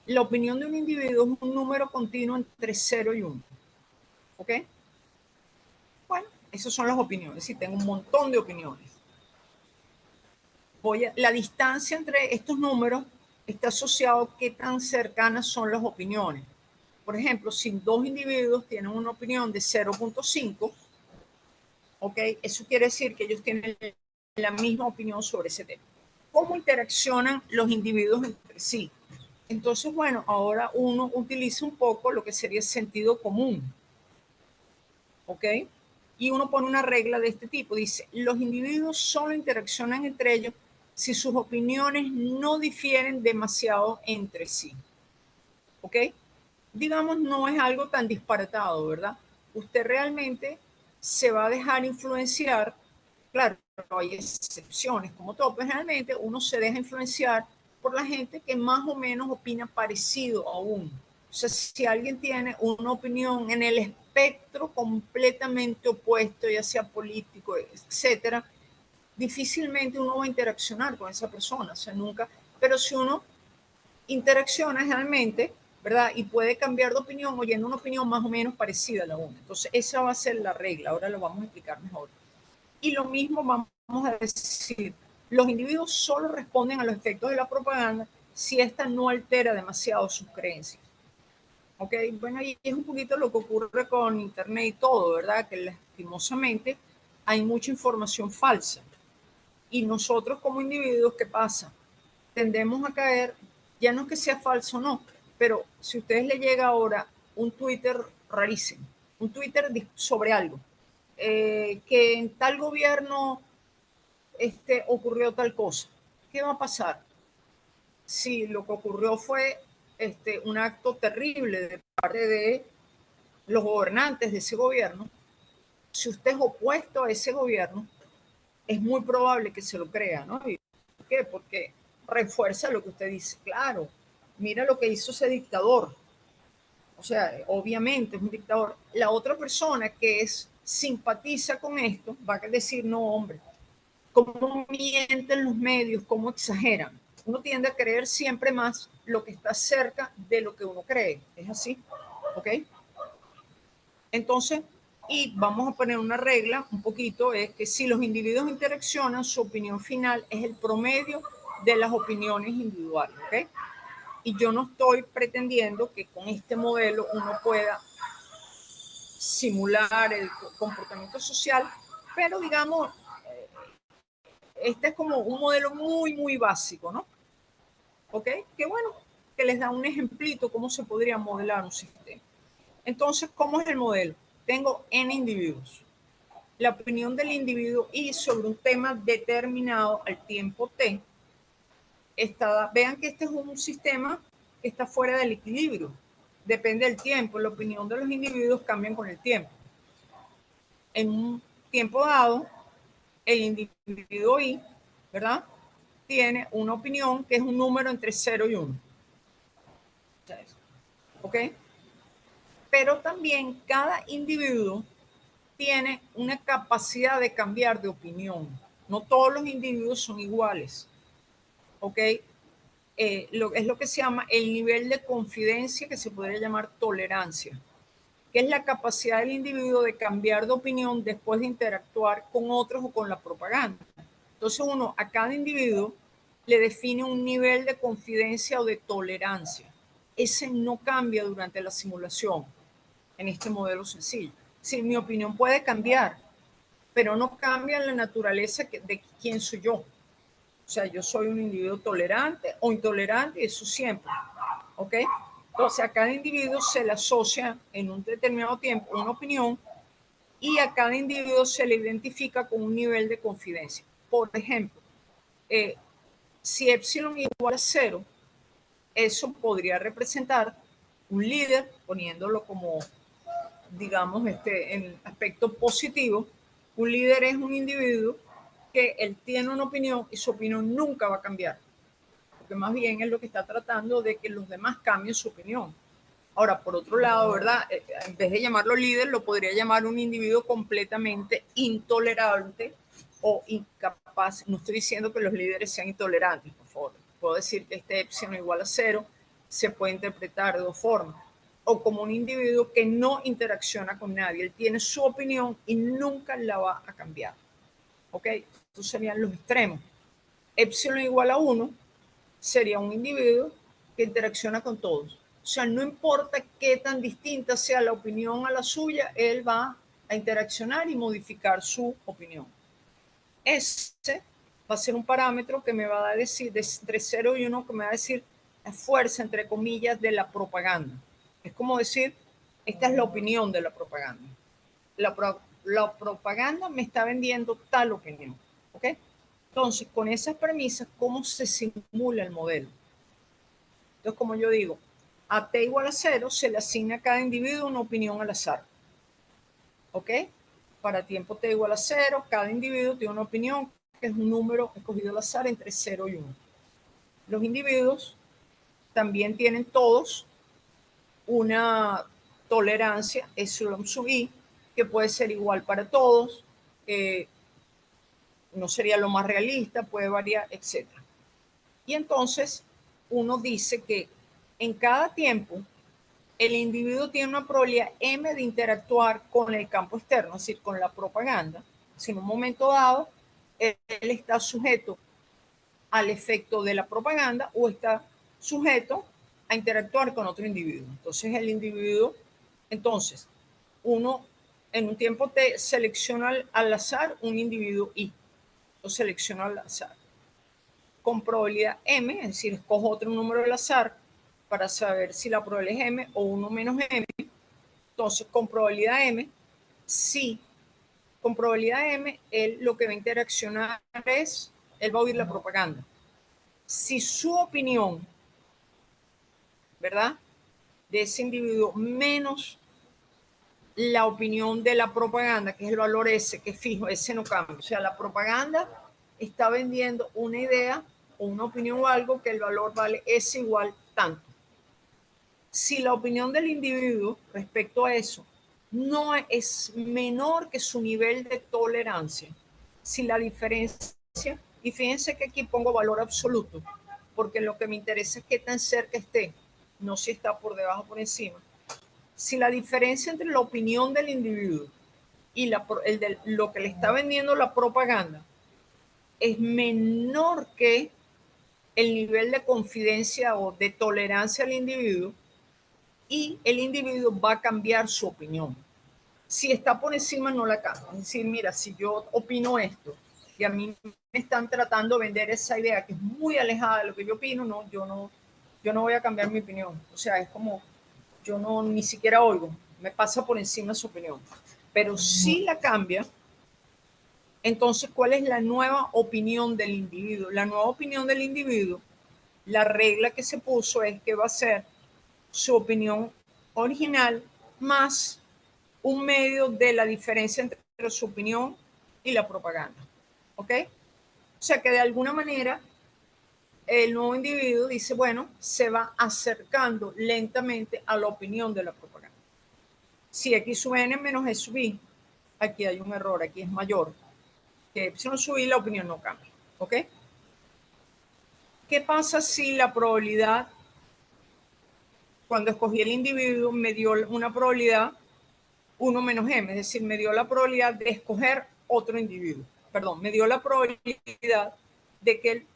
la opinión de un individuo es un número continuo entre 0 y 1. ¿Ok? Bueno, esas son las opiniones. Y tengo un montón de opiniones. La distancia entre estos números está asociado a qué tan cercanas son las opiniones. Por ejemplo, si dos individuos tienen una opinión de 0.5, ¿ok? Eso quiere decir que ellos tienen la misma opinión sobre ese tema. ¿Cómo interaccionan los individuos entre sí? Entonces, bueno, ahora uno utiliza un poco lo que sería sentido común, ¿ok? Y uno pone una regla de este tipo. Dice, los individuos solo interaccionan entre ellos si sus opiniones no difieren demasiado entre sí, ¿ok? Digamos, no es algo tan disparatado, ¿verdad? Usted realmente se va a dejar influenciar. Claro, hay excepciones como todo, pero realmente uno se deja influenciar por la gente que más o menos opina parecido a uno. O sea, si alguien tiene una opinión en el espectro completamente opuesto, ya sea político, etcétera, difícilmente uno va a interaccionar con esa persona, o sea, nunca. Pero si uno interacciona realmente, ¿verdad? Y puede cambiar de opinión oyendo una opinión más o menos parecida a la una. Entonces, esa va a ser la regla. Ahora lo vamos a explicar mejor. Y lo mismo vamos a decir, los individuos solo responden a los efectos de la propaganda si ésta no altera demasiado sus creencias. ¿Ok? Bueno, y es un poquito lo que ocurre con Internet y todo, ¿verdad? Que lastimosamente hay mucha información falsa. Y nosotros como individuos, ¿qué pasa? Tendemos a caer, ya no es que sea falso o no, pero si a ustedes le llega ahora un Twitter rarísimo, un Twitter sobre algo, que en tal gobierno ocurrió tal cosa, ¿qué va a pasar? Si lo que ocurrió fue un acto terrible de parte de los gobernantes de ese gobierno, si usted es opuesto a ese gobierno, es muy probable que se lo crea, ¿no? ¿Por qué? Porque refuerza lo que usted dice. Claro, mira lo que hizo ese dictador. O sea, obviamente es un dictador. La otra persona que simpatiza con esto va a decir, no, hombre, cómo mienten los medios, cómo exageran. Uno tiende a creer siempre más lo que está cerca de lo que uno cree. Es así, ¿ok? Entonces, y vamos a poner una regla un poquito, es que si los individuos interaccionan, su opinión final es el promedio de las opiniones individuales, ¿ok? Y yo no estoy pretendiendo que con este modelo uno pueda simular el comportamiento social, pero digamos, este es como un modelo muy, muy básico, ¿no? ¿Ok? Que bueno, que les da un ejemplito cómo se podría modelar un sistema. Entonces, ¿cómo es el modelo? Tengo N individuos. La opinión del individuo y sobre un tema determinado al tiempo T está, vean que este es un sistema que está fuera del equilibrio. Depende del tiempo. La opinión de los individuos cambia con el tiempo. En un tiempo dado, el individuo I, ¿verdad? Tiene una opinión que es un número entre 0 y 1. ¿Ok? Pero también cada individuo tiene una capacidad de cambiar de opinión. No todos los individuos son iguales. ¿Ok? Es lo que se llama el nivel de confidencia, que se podría llamar tolerancia, que es la capacidad del individuo de cambiar de opinión después de interactuar con otros o con la propaganda. Entonces uno a cada individuo le define un nivel de confidencia o de tolerancia. Ese no cambia durante la simulación en este modelo sencillo. Sí, mi opinión puede cambiar, pero no cambia la naturaleza de quién soy yo. O sea, yo soy un individuo tolerante o intolerante, y eso siempre. ¿Ok? Entonces, a cada individuo se le asocia en un determinado tiempo una opinión y a cada individuo se le identifica con un nivel de confidencia. Por ejemplo, si epsilon igual a 0, eso podría representar un líder, poniéndolo como, digamos, en aspecto positivo. Un líder es un individuo que él tiene una opinión y su opinión nunca va a cambiar. porque más bien es lo que está tratando de que los demás cambien su opinión. Ahora, por otro lado, ¿verdad? En vez de llamarlo líder, lo podría llamar un individuo completamente intolerante o incapaz. No estoy diciendo que los líderes sean intolerantes, por favor. Puedo decir que este epsilon igual a 0 se puede interpretar de dos formas. O como un individuo que no interacciona con nadie. Él tiene su opinión y nunca la va a cambiar. ¿Ok? Estos serían los extremos. Epsilon igual a 1 sería un individuo que interacciona con todos. O sea, no importa qué tan distinta sea la opinión a la suya, él va a interaccionar y modificar su opinión. Ese va a ser un parámetro que me va a decir, entre 0 y 1, que me va a decir la fuerza, entre comillas, de la propaganda. Es como decir, esta es la opinión de la propaganda. La propaganda me está vendiendo tal opinión. ¿Ok? Entonces, con esas premisas, ¿cómo se simula el modelo? Entonces, como yo digo, a t igual a 0 se le asigna a cada individuo una opinión al azar. ¿Ok? Para tiempo t igual a 0, cada individuo tiene una opinión que es un número escogido al azar entre 0 y 1. Los individuos también tienen todos una tolerancia epsilon sub i, que puede ser igual para todos, no sería lo más realista, puede variar, etc. Y entonces uno dice que en cada tiempo el individuo tiene una probabilidad m de interactuar con el campo externo, es decir, con la propaganda. Si en un momento dado él está sujeto al efecto de la propaganda o está sujeto a interactuar con otro individuo. Entonces el individuo, entonces uno en un tiempo t selecciona al azar un individuo i, lo selecciona al azar con probabilidad m, es decir, escojo otro número al azar para saber si la probabilidad es m o 1 menos m. Entonces, con probabilidad m, si con probabilidad m, él lo que va a interaccionar es, él va a oír la propaganda. Si su opinión, ¿verdad?, de ese individuo menos la opinión de la propaganda, que es el valor S, que es fijo, ese no cambia. O sea, la propaganda está vendiendo una idea o una opinión o algo que el valor vale S igual tanto. Si la opinión del individuo respecto a eso no es menor que su nivel de tolerancia, si la diferencia, y fíjense que aquí pongo valor absoluto, porque lo que me interesa es qué tan cerca esté, no si está por debajo o por encima. Si la diferencia entre la opinión del individuo y lo que le está vendiendo la propaganda es menor que el nivel de confidencia o de tolerancia al individuo, y el individuo va a cambiar su opinión. Si está por encima, no la cambia. Es decir, mira, si yo opino esto y a mí me están tratando de vender esa idea que es muy alejada de lo que yo opino, no, yo no voy a cambiar mi opinión. O sea, es como, yo no ni siquiera oigo, me pasa por encima su opinión. Pero si la cambia, entonces, ¿cuál es la nueva opinión del individuo? La nueva opinión del individuo, la regla que se puso es que va a ser su opinión original más un medio de la diferencia entre su opinión y la propaganda. ¿Ok? O sea que de alguna manera el nuevo individuo dice, bueno, se va acercando lentamente a la opinión de la propaganda. Si x sub n menos e sub i, aquí hay un error, aquí es mayor que epsilon sub i, la opinión no cambia. ¿Ok? ¿Qué pasa si la probabilidad, cuando escogí el individuo, me dio una probabilidad 1 menos m, es decir, me dio la probabilidad de escoger otro individuo. Perdón, me dio la probabilidad de que él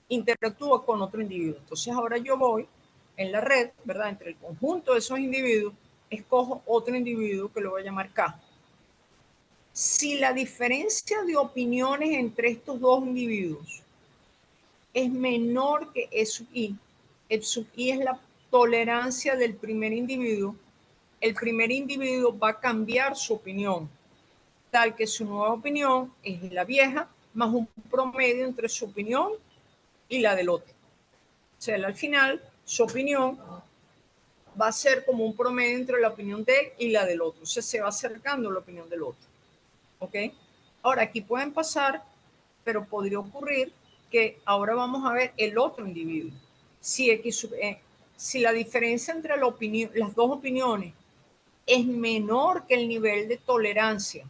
interactúa con otro individuo. Entonces ahora yo voy en la red, ¿verdad? Entre el conjunto de esos individuos, escojo otro individuo que lo voy a llamar K. Si la diferencia de opiniones entre estos dos individuos es menor que E sub i, E sub i es la tolerancia del primer individuo, el primer individuo va a cambiar su opinión, tal que su nueva opinión es la vieja, más un promedio entre su opinión y la del otro. O sea, al final, su opinión va a ser como un promedio entre la opinión de él y la del otro. O sea, se va acercando a la opinión del otro. ¿Ok? Ahora, aquí pueden pasar, pero podría ocurrir que ahora vamos a ver el otro individuo. Si, si la diferencia entre las dos opiniones es menor que el nivel de tolerancia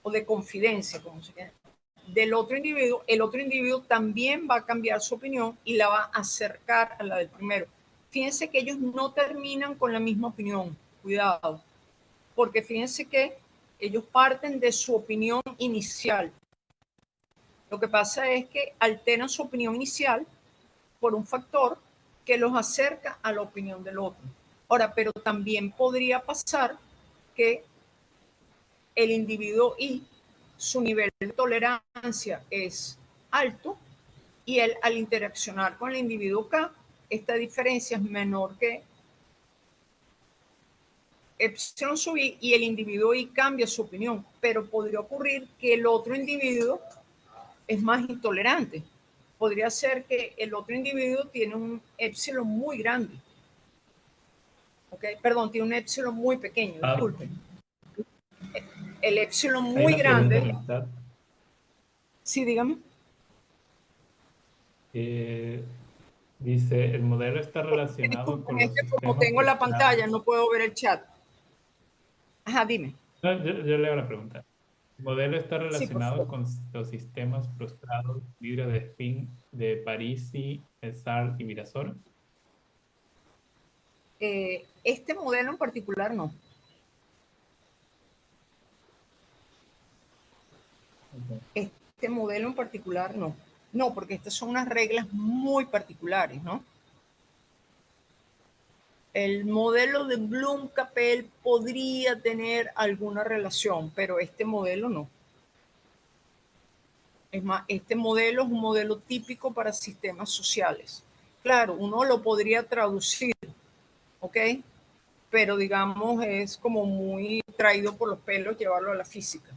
o de confidencia, como se llama, del otro individuo, el otro individuo también va a cambiar su opinión y la va a acercar a la del primero. Fíjense que ellos no terminan con la misma opinión, cuidado, porque fíjense que ellos parten de su opinión inicial. Lo que pasa es que alteran su opinión inicial por un factor que los acerca a la opinión del otro. Ahora, pero también podría pasar que el individuo Y, su nivel de tolerancia es alto y él al interaccionar con el individuo K, esta diferencia es menor que epsilon sub I y el individuo Y cambia su opinión, pero podría ocurrir que el otro individuo es más intolerante. Podría ser que el otro individuo tiene un epsilon muy grande. Perdón, tiene un epsilon muy pequeño, disculpen. El epsilon Hay muy una pregunta en grande. el chat. Sí, dígame. Dice, ¿el modelo está relacionado con Disculpen, es los que como sistemas tengo la frustrados? pantalla no puedo ver el chat. Ajá, dime. No, yo leo la pregunta. ¿El modelo está Sí, por relacionado favor. con los sistemas frustrados vidrio de spin de Parisi, Sar y Virasoro? Este modelo en particular no. Okay. Este modelo en particular no. No, porque estas son unas reglas muy particulares, ¿no? El modelo de Bloom-Capell podría tener alguna relación, pero este modelo no. Es más, este modelo es un modelo típico para sistemas sociales. Claro, uno lo podría traducir, ¿ok? Pero digamos es como muy traído por los pelos llevarlo a la física.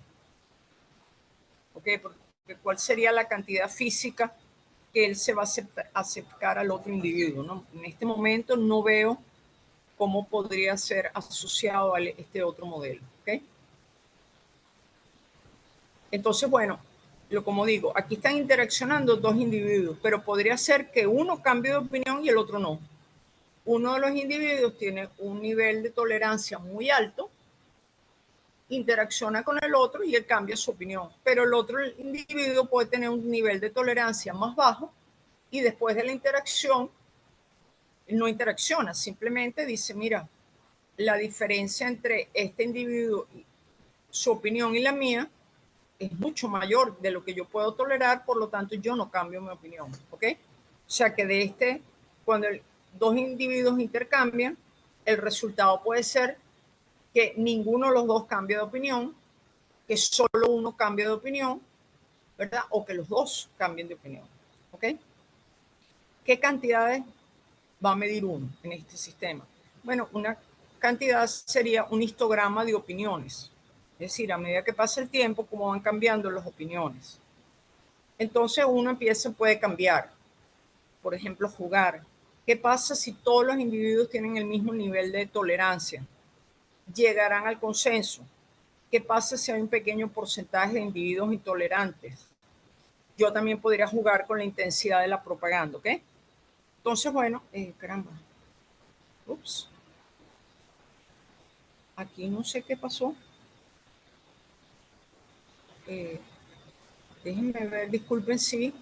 ¿Ok? Porque ¿cuál sería la cantidad física que él se va a acercar al otro individuo? ¿No? En este momento no veo cómo podría ser asociado a este otro modelo. ¿Ok? Entonces, bueno, como digo, aquí están interaccionando dos individuos, pero podría ser que uno cambie de opinión y el otro no. Uno de los individuos tiene un nivel de tolerancia muy alto, interacciona con el otro y él cambia su opinión, pero el otro individuo puede tener un nivel de tolerancia más bajo y después de la interacción no interacciona, simplemente dice, mira, la diferencia entre este individuo, su opinión y la mía, es mucho mayor de lo que yo puedo tolerar, por lo tanto yo no cambio mi opinión, ¿ok? O sea que cuando dos individuos intercambian, el resultado puede ser que ninguno de los dos cambie de opinión, que solo uno cambie de opinión, ¿verdad? O que los dos cambien de opinión, ¿ok? ¿Qué cantidades va a medir uno en este sistema? Bueno, una cantidad sería un histograma de opiniones, es decir, a medida que pasa el tiempo, cómo van cambiando las opiniones. Entonces uno puede cambiar, por ejemplo, jugar. ¿Qué pasa si todos los individuos tienen el mismo nivel de tolerancia? Llegarán al consenso. ¿Qué pasa si hay un pequeño porcentaje de individuos intolerantes? Yo también podría jugar con la intensidad de la propaganda, ¿ok? Entonces, bueno, caramba. Ups. Aquí no sé qué pasó. Eh, Déjenme ver, disculpen, sí.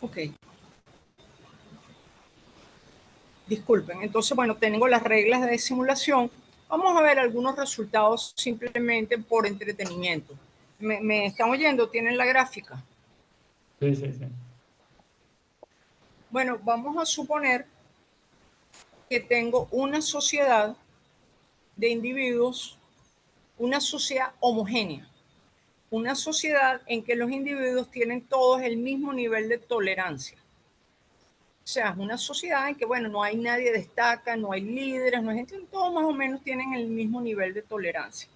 Ok. Disculpen. Entonces, bueno, tengo las reglas de simulación. Vamos a ver algunos resultados simplemente por entretenimiento. ¿Me están oyendo? ¿Tienen la gráfica? Sí, sí, sí. Bueno, vamos a suponer que tengo una sociedad de individuos, una sociedad homogénea, una sociedad en que los individuos tienen todos el mismo nivel de tolerancia. O sea, es una sociedad en que, bueno, no hay nadie destaca, no hay líderes, no hay gente, todos más o menos tienen el mismo nivel de tolerancia.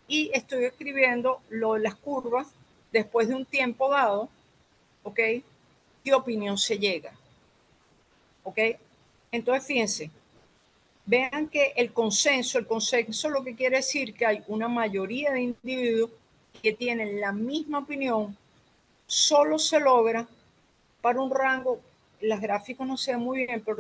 Y estoy escribiendo las curvas después de un tiempo dado, ¿ok? ¿Qué opinión se llega? ¿Ok? Entonces, fíjense, vean que el consenso lo que quiere decir que hay una mayoría de individuos que tienen la misma opinión, solo se logra para un rango, las gráficas no se ven muy bien, pero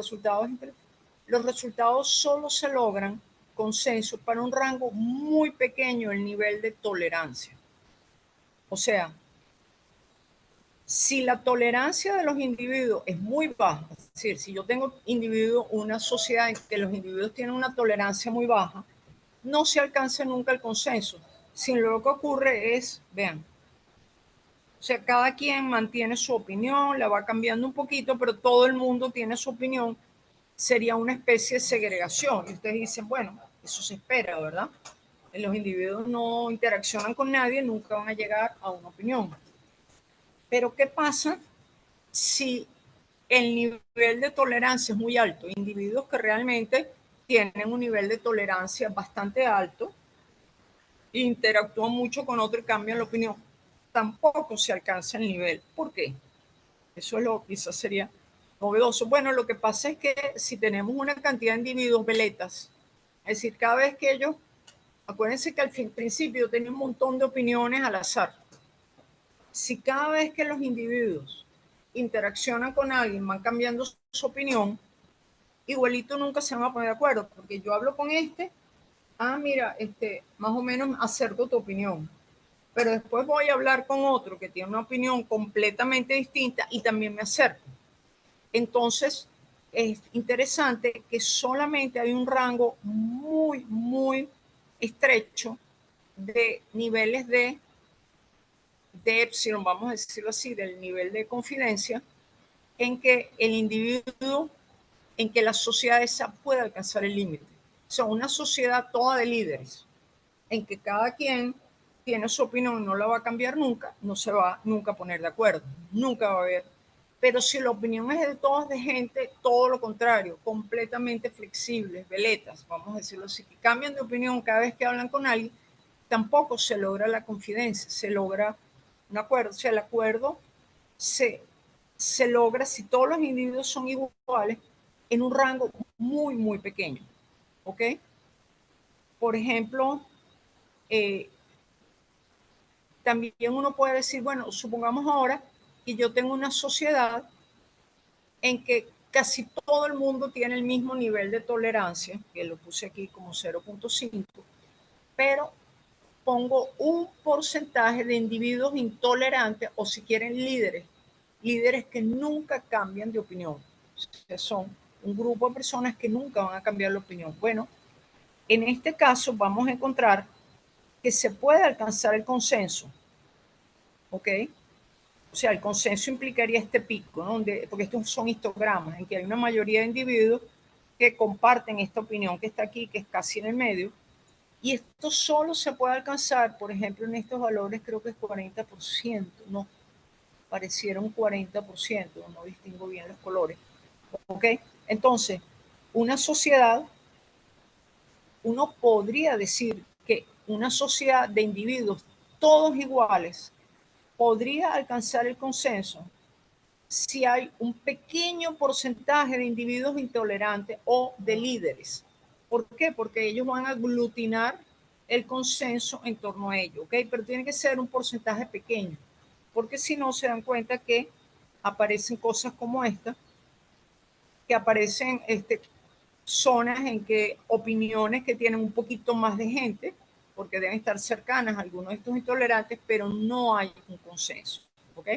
los resultados solo se logran consenso para un rango muy pequeño, el nivel de tolerancia. O sea, si la tolerancia de los individuos es muy baja, es decir, si yo tengo individuos, una sociedad en que los individuos tienen una tolerancia muy baja, no se alcanza nunca el consenso. Sino lo que ocurre es, vean, o sea, cada quien mantiene su opinión, la va cambiando un poquito, pero todo el mundo tiene su opinión. Sería una especie de segregación. Y ustedes dicen, bueno, eso se espera, ¿verdad? Los individuos no interaccionan con nadie, nunca van a llegar a una opinión. Pero ¿qué pasa si el nivel de tolerancia es muy alto? Individuos que realmente tienen un nivel de tolerancia bastante alto, interactúan mucho con otros y cambian la opinión, tampoco se alcanza el nivel. ¿Por qué? Eso es lo quizás sería novedoso. Bueno, lo que pasa es que si tenemos una cantidad de individuos veletas, es decir, cada vez que ellos, acuérdense que al principio tenía un montón de opiniones al azar. Si cada vez que los individuos interaccionan con alguien van cambiando su opinión, igualito nunca se van a poner de acuerdo, porque yo hablo con mira, más o menos acerco tu opinión, pero después voy a hablar con otro que tiene una opinión completamente distinta y también me acerco. Entonces, es interesante que solamente hay un rango muy, muy estrecho de niveles de epsilon, vamos a decirlo así, del nivel de confidencia, en que el individuo, en que la sociedad esa puede alcanzar el límite. O sea, una sociedad toda de líderes, en que cada quien tiene su opinión, no la va a cambiar nunca, no se va nunca a poner de acuerdo, nunca va a haber. Pero si la opinión es de todos, de gente, todo lo contrario, completamente flexibles, veletas, vamos a decirlo así, que cambian de opinión cada vez que hablan con alguien, tampoco se logra la confidencia, se logra un acuerdo. O sea, el acuerdo se logra si todos los individuos son iguales en un rango muy, muy pequeño. ¿Ok? Por ejemplo, eh, también uno puede decir, bueno, supongamos ahora que yo tengo una sociedad en que casi todo el mundo tiene el mismo nivel de tolerancia, que lo puse aquí como 0.5, pero pongo un porcentaje de individuos intolerantes o si quieren líderes que nunca cambian de opinión. O sea, son un grupo de personas que nunca van a cambiar la opinión. Bueno, en este caso vamos a encontrar que se puede alcanzar el consenso, ¿ok? O sea, el consenso implicaría este pico, ¿no? Porque estos son histogramas en que hay una mayoría de individuos que comparten esta opinión que está aquí, que es casi en el medio, y esto solo se puede alcanzar, por ejemplo, en estos valores creo que es 40%, no, parecieron 40%, no distingo bien los colores, ¿ok? Entonces, una sociedad, uno podría decir que una sociedad de individuos todos iguales podría alcanzar el consenso si hay un pequeño porcentaje de individuos intolerantes o de líderes. ¿Por qué? Porque ellos van a aglutinar el consenso en torno a ello, ¿ok? Pero tiene que ser un porcentaje pequeño, porque si no se dan cuenta que aparecen cosas como esta, que aparecen zonas en que opiniones que tienen un poquito más de gente, porque deben estar cercanas a algunos de estos intolerantes, pero no hay un consenso, ¿ok?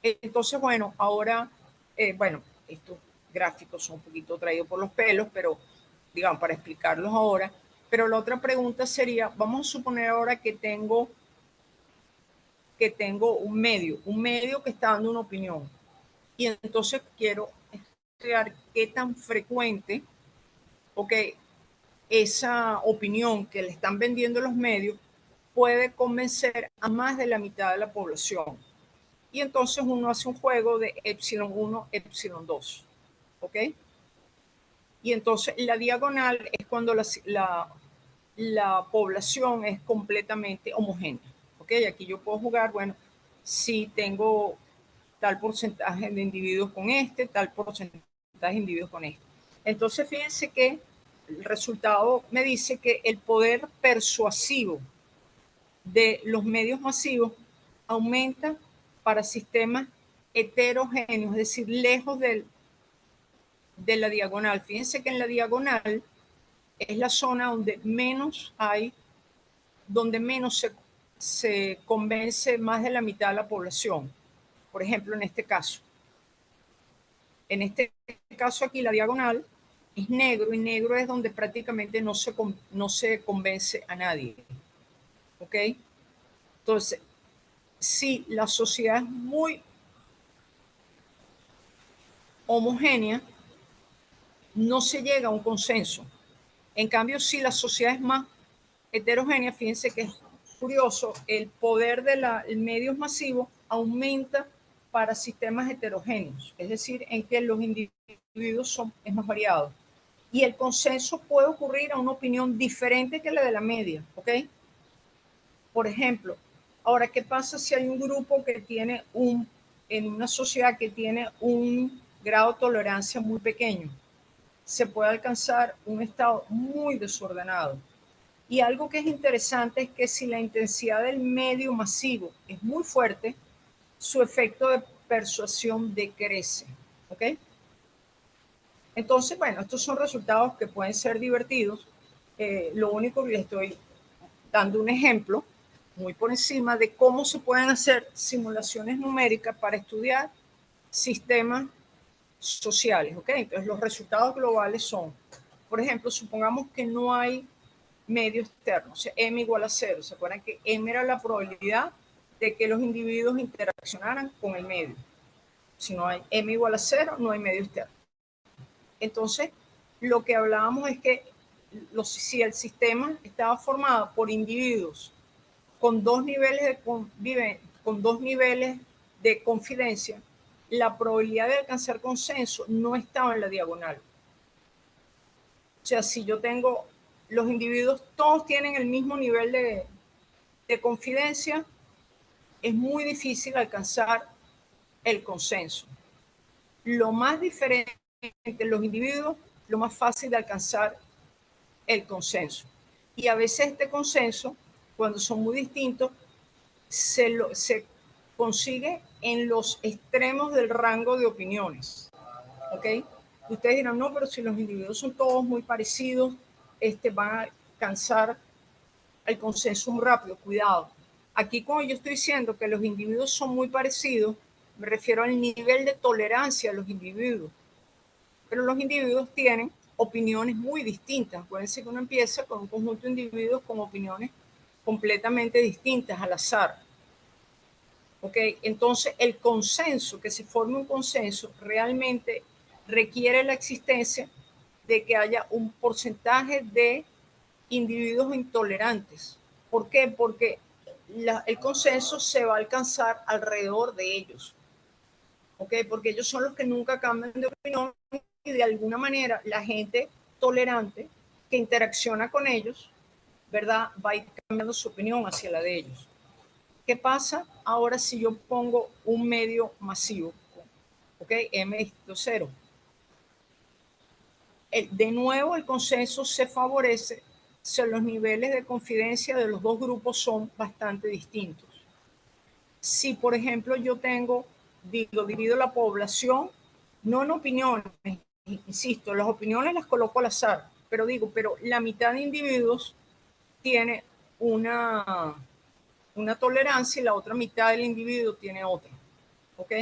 Entonces, bueno, ahora, bueno, estos gráficos son un poquito traídos por los pelos, pero digamos, para explicarlos ahora. Pero la otra pregunta sería, vamos a suponer ahora que tengo un medio que está dando una opinión. Y entonces quiero estudiar qué tan frecuente, ok, esa opinión que le están vendiendo los medios puede convencer a más de la mitad de la población. Y entonces uno hace un juego de epsilon 1, epsilon 2. ¿Ok? Y entonces la diagonal es cuando la población es completamente homogénea. ¿ok? Aquí yo puedo jugar, bueno, si tengo tal porcentaje de individuos con este, tal porcentaje de individuos con este. Entonces, fíjense que el resultado me dice que el poder persuasivo de los medios masivos aumenta para sistemas heterogéneos, es decir, lejos de la diagonal. Fíjense que en la diagonal es la zona donde menos hay, donde menos se convence más de la mitad de la población. Por ejemplo, en este caso. En este caso aquí la diagonal es negro y negro es donde prácticamente no se convence a nadie. ¿Ok? Entonces, si la sociedad es muy homogénea, no se llega a un consenso. En cambio, si la sociedad es más heterogénea, fíjense que es curioso, el poder de los medios masivos aumenta para sistemas heterogéneos, es decir, en que los individuos es más variado. Y el consenso puede ocurrir a una opinión diferente que la de la media, ¿ok? Por ejemplo, ahora, ¿qué pasa si hay un grupo que tiene en una sociedad que tiene un grado de tolerancia muy pequeño? Se puede alcanzar un estado muy desordenado. Y algo que es interesante es que si la intensidad del medio masivo es muy fuerte, su efecto de persuasión decrece, ¿ok? Entonces, bueno, estos son resultados que pueden ser divertidos. Lo único que les estoy dando un ejemplo muy por encima de cómo se pueden hacer simulaciones numéricas para estudiar sistemas sociales, ¿ok? Entonces, los resultados globales son, por ejemplo, supongamos que no hay medio externo, o sea, m igual a 0. ¿Se acuerdan que m era la probabilidad de que los individuos interaccionaran con el medio? Si no hay m igual a 0, no hay medio externo. Entonces, lo que hablábamos es que si el sistema estaba formado por individuos con dos niveles de confidencia, la probabilidad de alcanzar consenso no estaba en la diagonal. O sea, si yo tengo los individuos, todos tienen el mismo nivel de confidencia, es muy difícil alcanzar el consenso. Lo más diferente entre los individuos, lo más fácil de alcanzar el consenso. Y a veces este consenso, cuando son muy distintos, se consigue en los extremos del rango de opiniones. ¿Ok? Ustedes dirán, no, pero si los individuos son todos muy parecidos, van a alcanzar el consenso muy rápido. Cuidado. Aquí, como yo estoy diciendo que los individuos son muy parecidos, me refiero al nivel de tolerancia de los individuos. Pero los individuos tienen opiniones muy distintas. Puede ser que uno empiece con un conjunto de individuos con opiniones completamente distintas al azar. ¿Ok? Entonces, el consenso, que se forme un consenso, realmente requiere la existencia de que haya un porcentaje de individuos intolerantes. ¿Por qué? Porque el consenso se va a alcanzar alrededor de ellos. ¿Ok? Porque ellos son los que nunca cambian de opinión y de alguna manera la gente tolerante que interacciona con ellos, ¿verdad? Va a ir cambiando su opinión hacia la de ellos. ¿Qué pasa ahora si yo pongo un medio masivo? ¿Ok? M es 0. De nuevo, el consenso se favorece si los niveles de confidencia de los dos grupos son bastante distintos. Si, por ejemplo, yo divido la población, no en opiniones, insisto, las opiniones las coloco al azar, pero la mitad de individuos tiene una tolerancia y la otra mitad del individuo tiene otra. ¿Ok?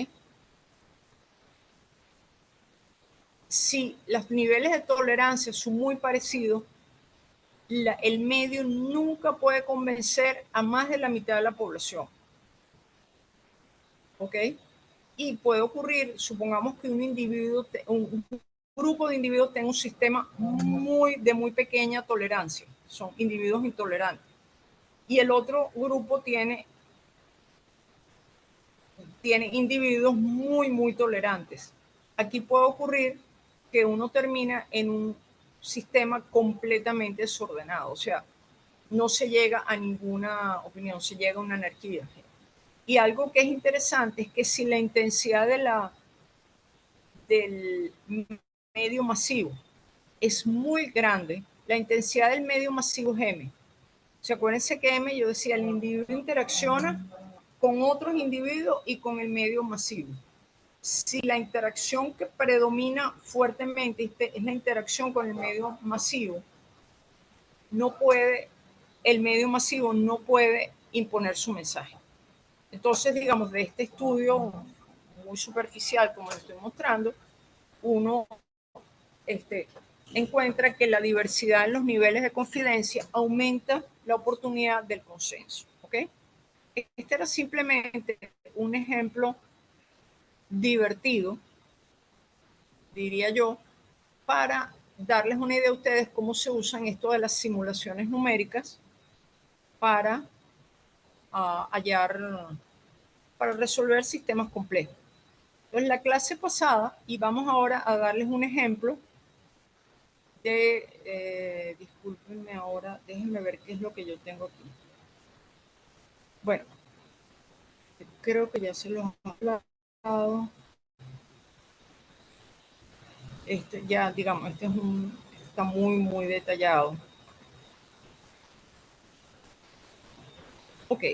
Si los niveles de tolerancia son muy parecidos, el medio nunca puede convencer a más de la mitad de la población. ¿Ok? Y puede ocurrir, supongamos que un grupo de individuos tenga un sistema de muy pequeña tolerancia, son individuos intolerantes, y el otro grupo tiene individuos muy, muy tolerantes. Aquí puede ocurrir que uno termina en un sistema completamente desordenado. O sea, no se llega a ninguna opinión, se llega a una energía. Y algo que es interesante es que si la intensidad del medio masivo es muy grande, la intensidad del medio masivo es M. ¿Se acuérdense que M, yo decía, el individuo interacciona con otros individuos y con el medio masivo? Si la interacción que predomina fuertemente es la interacción con el medio masivo, no puede, el medio masivo no puede imponer su mensaje. Entonces, digamos, de este estudio muy superficial, como lo estoy mostrando, uno encuentra que la diversidad en los niveles de confidencia aumenta la oportunidad del consenso. ¿Ok? Este era simplemente un ejemplo divertido, diría yo, para darles una idea a ustedes cómo se usan esto de las simulaciones numéricas para para resolver sistemas complejos. Entonces, la clase pasada, y vamos ahora a darles un ejemplo discúlpenme ahora, déjenme ver qué es lo que yo tengo aquí. Bueno, creo que ya se los he hablado. Ya, digamos, está muy detallado. Ok,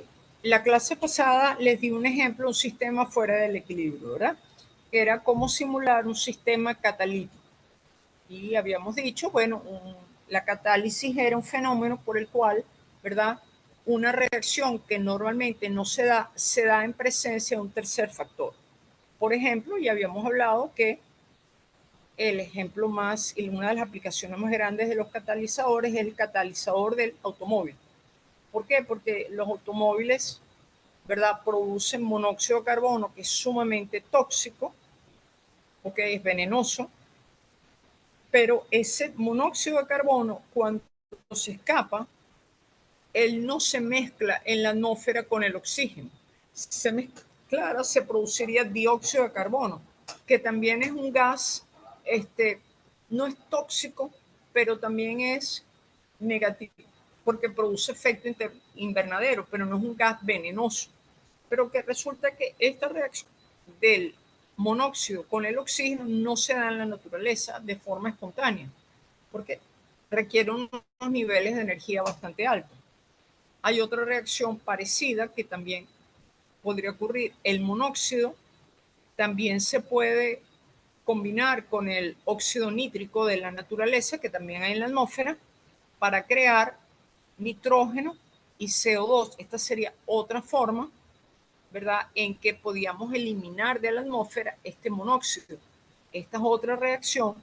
la clase pasada les di un ejemplo, un sistema fuera del equilibrio, ¿verdad? Que era cómo simular un sistema catalítico. Y habíamos dicho, bueno, la catálisis era un fenómeno por el cual, ¿verdad? Una reacción que normalmente no se da en presencia de un tercer factor. Por ejemplo, ya habíamos hablado que el ejemplo más, y una de las aplicaciones más grandes de los catalizadores es el catalizador del automóvil. ¿Por qué? Porque los automóviles, ¿verdad?, producen monóxido de carbono, que es sumamente tóxico, porque es venenoso, pero ese monóxido de carbono, cuando se escapa, él no se mezcla en la atmósfera con el oxígeno. Si se mezclara, se produciría dióxido de carbono, que también es un gas, no es tóxico, pero también es negativo, porque produce efecto invernadero, pero no es un gas venenoso. Pero que resulta que esta reacción del monóxido con el oxígeno no se da en la naturaleza de forma espontánea, porque requiere unos niveles de energía bastante altos. Hay otra reacción parecida que también podría ocurrir. El monóxido también se puede combinar con el óxido nítrico de la naturaleza, que también hay en la atmósfera, para crear nitrógeno y CO2. Esta sería otra forma, ¿verdad?, en que podíamos eliminar de la atmósfera este monóxido. Esta es otra reacción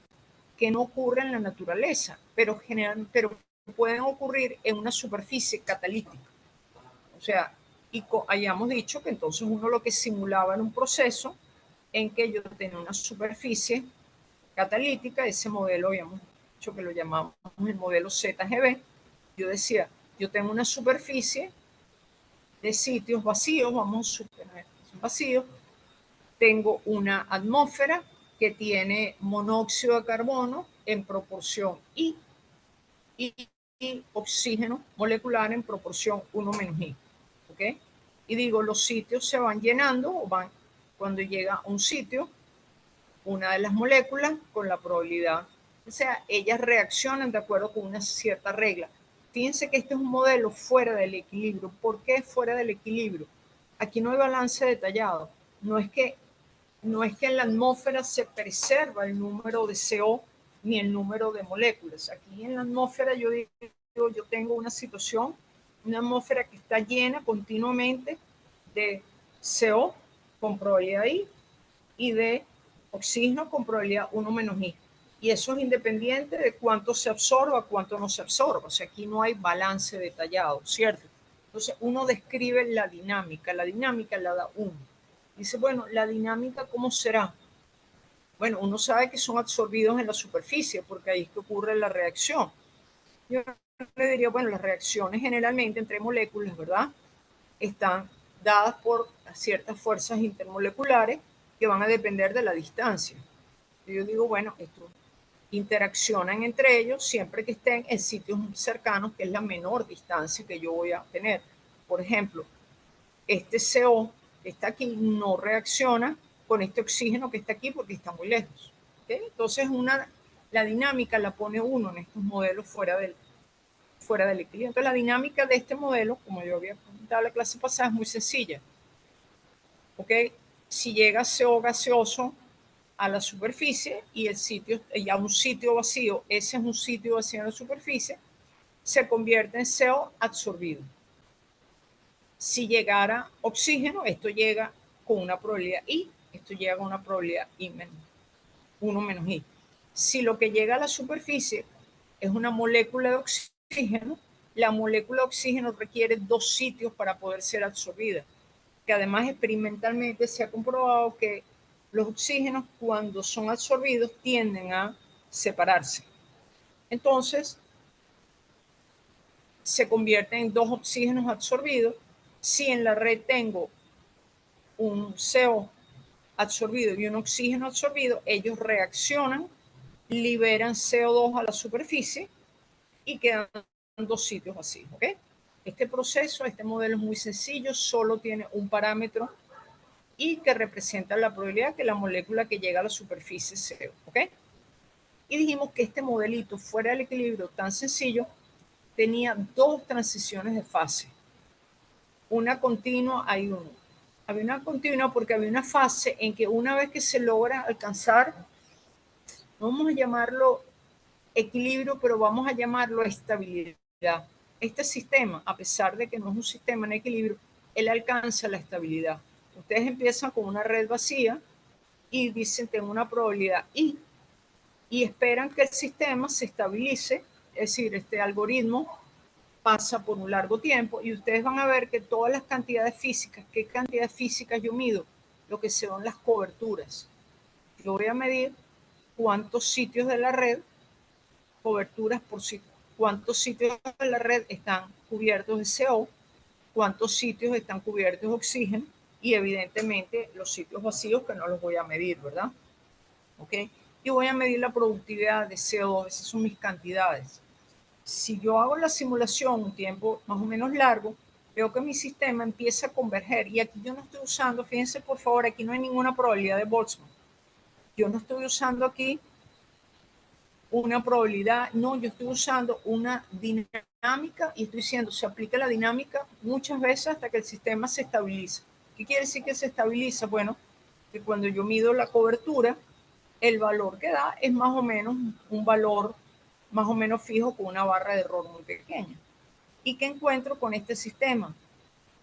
que no ocurre en la naturaleza, pero pueden ocurrir en una superficie catalítica. O sea, y hayamos dicho que entonces uno lo que simulaba en un proceso en que yo tenía una superficie catalítica, ese modelo habíamos dicho que lo llamamos el modelo ZGB. Yo decía, yo tengo una superficie de sitios vacíos, vamos a suponer que son vacíos, tengo una atmósfera que tiene monóxido de carbono en proporción I y oxígeno molecular en proporción 1 menos I. ¿Ok? Y digo, los sitios se van llenando o van, cuando llega a un sitio, una de las moléculas con la probabilidad, o sea, ellas reaccionan de acuerdo con una cierta regla. Fíjense que este es un modelo fuera del equilibrio. ¿Por qué fuera del equilibrio? Aquí no hay balance detallado. No es que en la atmósfera se preserva el número de CO ni el número de moléculas. Aquí en la atmósfera yo tengo una situación, una atmósfera que está llena continuamente de CO con probabilidad I y de oxígeno con probabilidad 1 menos I. Y eso es independiente de cuánto se absorba, cuánto no se absorba. O sea, aquí no hay balance detallado, ¿cierto? Entonces, uno describe la dinámica la da uno. Dice, bueno, la dinámica, ¿cómo será? Bueno, uno sabe que son absorbidos en la superficie, porque ahí es que ocurre la reacción. Yo le diría, bueno, las reacciones generalmente entre moléculas, ¿verdad?, están dadas por ciertas fuerzas intermoleculares que van a depender de la distancia. Yo digo, bueno, esto interaccionan entre ellos siempre que estén en sitios cercanos, que es la menor distancia que yo voy a tener. Por ejemplo, este CO que está aquí no reacciona con este oxígeno que está aquí porque está muy lejos. ¿Okay? Entonces, la dinámica la pone uno en estos modelos fuera del equilibrio. Entonces, la dinámica de este modelo, como yo había comentado en la clase pasada, es muy sencilla. ¿Ok? Si llega CO gaseoso a la superficie y el sitio, ya un sitio vacío, ese es un sitio vacío en la superficie, se convierte en CO absorbido. Si llegara oxígeno, esto llega con una probabilidad I, esto llega con una probabilidad I menos 1 menos I. Si lo que llega a la superficie es una molécula de oxígeno, la molécula de oxígeno requiere 2 sitios para poder ser absorbida, que además experimentalmente se ha comprobado que los oxígenos cuando son absorbidos tienden a separarse. Entonces, se convierten en 2 oxígenos absorbidos. Si en la red tengo un CO absorbido y un oxígeno absorbido, ellos reaccionan, liberan CO2 a la superficie y quedan 2 sitios vacíos. ¿Okay? Este proceso, este modelo es muy sencillo, solo tiene un parámetro y que representa la probabilidad que la molécula que llega a la superficie sea. ¿Ok? Y dijimos que este modelito fuera del equilibrio tan sencillo tenía 2 transiciones de fase. Una continua, hay uno. Había una continua porque había una fase en que una vez que se logra alcanzar, vamos a llamarlo equilibrio, pero vamos a llamarlo estabilidad. Este sistema, a pesar de que no es un sistema en equilibrio, él alcanza la estabilidad. Ustedes empiezan con una red vacía y dicen tengo una probabilidad y esperan que el sistema se estabilice, es decir, este algoritmo pasa por un largo tiempo y ustedes van a ver que todas las cantidades físicas, ¿qué cantidades físicas yo mido? Lo que son las coberturas. Yo voy a medir cuántos sitios de la red, coberturas por sitio, cuántos sitios de la red están cubiertos de CO, cuántos sitios están cubiertos de oxígeno y evidentemente los sitios vacíos que no los voy a medir, ¿verdad? ¿Ok? Y voy a medir la productividad de CO2, esas son mis cantidades. Si yo hago la simulación un tiempo más o menos largo, veo que mi sistema empieza a converger y aquí yo no estoy usando, fíjense por favor, aquí no hay ninguna probabilidad de Boltzmann. Yo no estoy usando aquí una probabilidad, no, yo estoy usando una dinámica y estoy diciendo, se aplica la dinámica muchas veces hasta que el sistema se estabiliza. ¿Qué quiere decir que se estabiliza? Bueno, que cuando yo mido la cobertura, el valor que da es más o menos un valor más o menos fijo con una barra de error muy pequeña. ¿Y qué encuentro con este sistema?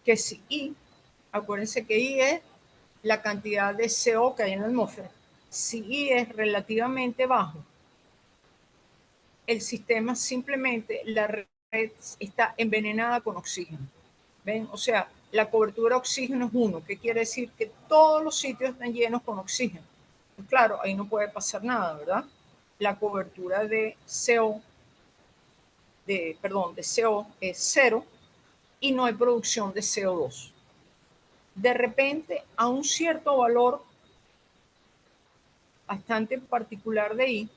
Que si I, acuérdense que I es la cantidad de CO que hay en la atmósfera, si I es relativamente bajo, el sistema simplemente, la red está envenenada con oxígeno. ¿Ven? O sea, la cobertura de oxígeno es 1, que quiere decir que todos los sitios están llenos con oxígeno. Pues claro, ahí no puede pasar nada, ¿verdad? La cobertura de CO, de CO es 0 y no hay producción de CO2. De repente, a un cierto valor bastante particular de I,